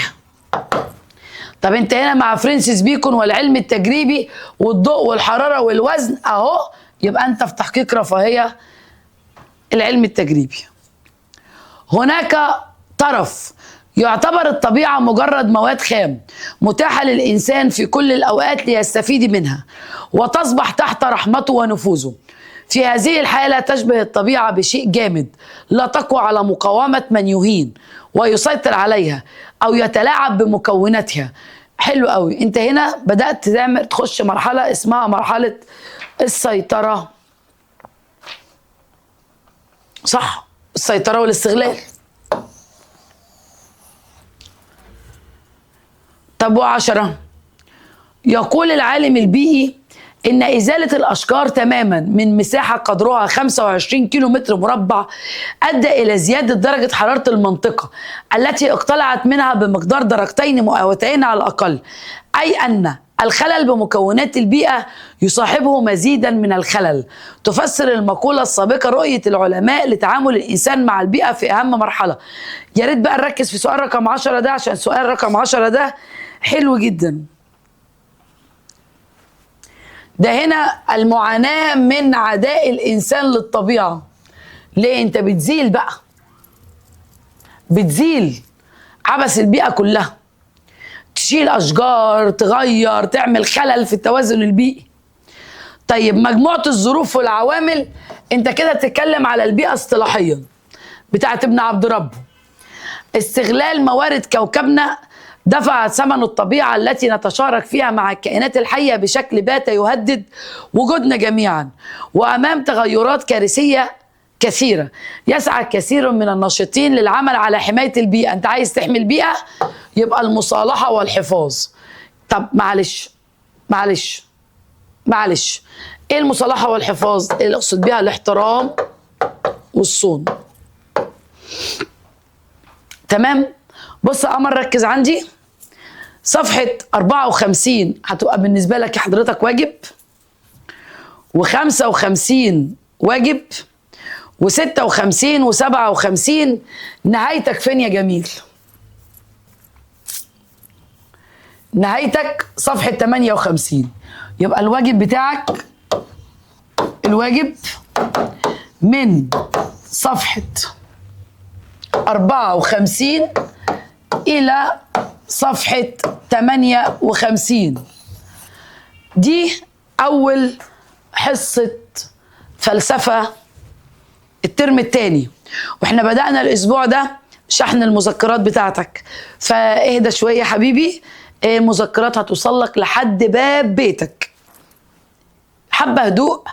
طب انت هنا مع فرانسيس بيكون والعلم التجريبي والضوء والحرارة والوزن اهو، يبقى انت في تحقيق رفاهية العلم التجريبي. هناك طرف يعتبر الطبيعة مجرد مواد خام متاحة للإنسان في كل الأوقات ليستفيد منها وتصبح تحت رحمته ونفوذه. في هذه الحالة تشبه الطبيعة بشيء جامد لا تقوى على مقاومة من يهين ويسيطر عليها أو يتلاعب بمكوناتها. حلو قوي. انت هنا بدأت تخش مرحلة اسمها مرحلة السيطرة، صح؟ السيطرة والاستغلال. طب و10، يقول العالم البيئي إن إزالة الأشجار تماما من مساحة قدرها 25 كيلو متر مربع أدى إلى زيادة درجة حرارة المنطقة التي اقتلعت منها بمقدار درجتين مئويتين على الأقل، أي أن الخلل بمكونات البيئة يصاحبه مزيدا من الخلل. تفسر المقولة السابقة رؤية العلماء لتعامل الإنسان مع البيئة في أهم مرحلة. يا ريت بقى نركز في سؤال رقم 10 ده، عشان سؤال رقم 10 ده حلو جدا. ده هنا المعاناة من عداء الإنسان للطبيعة. ليه؟ أنت بتزيل بقى، بتزيل عبث البيئة كلها، تشيل أشجار، تغير، تعمل خلل في التوازن البيئي. طيب مجموعة الظروف والعوامل، أنت كده بتتكلم على البيئة اصطلاحيا بتاعت ابن عبد ربه. استغلال موارد كوكبنا دفع ثمن الطبيعة التي نتشارك فيها مع الكائنات الحية بشكل بات يهدد وجودنا جميعا. وأمام تغيرات كارثية كثيرة يسعى كثير من الناشطين للعمل على حماية البيئة. أنت عايز تحمي البيئة، يبقى المصالحة والحفاظ. طب معلش إيه المصالحة والحفاظ؟ اللي أقصد بيها الاحترام والصون. تمام؟ بص يا قمر، ركز عندي. صفحة 54 هتبقى بالنسبة لك حضرتك واجب، و55 واجب، و56 و57 نهايتك فين يا جميل؟ نهايتك صفحة 58. يبقى الواجب بتاعك، الواجب من صفحة 54 إلى صفحة 58. دي أول حصة فلسفة الترم الثاني، واحنا بدأنا الأسبوع ده شحن المذكرات بتاعتك، فاهدى شوية يا حبيبي. المذكرات هتوصل لك لحد باب بيتك. حبة هدوء،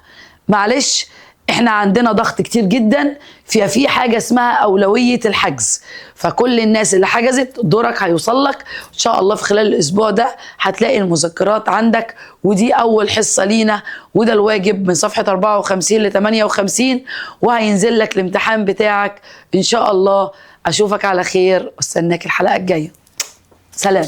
معلش احنا عندنا ضغط كتير جدا، في حاجة اسمها أولوية الحجز، فكل الناس اللي حجزت دورك هيوصل لك ان شاء الله في خلال الاسبوع ده. هتلاقي المذكرات عندك، ودي اول حصة لينا، وده الواجب من صفحة 54 ل 58، وهينزل لك الامتحان بتاعك ان شاء الله. اشوفك على خير واستناك الحلقة الجاية. سلام.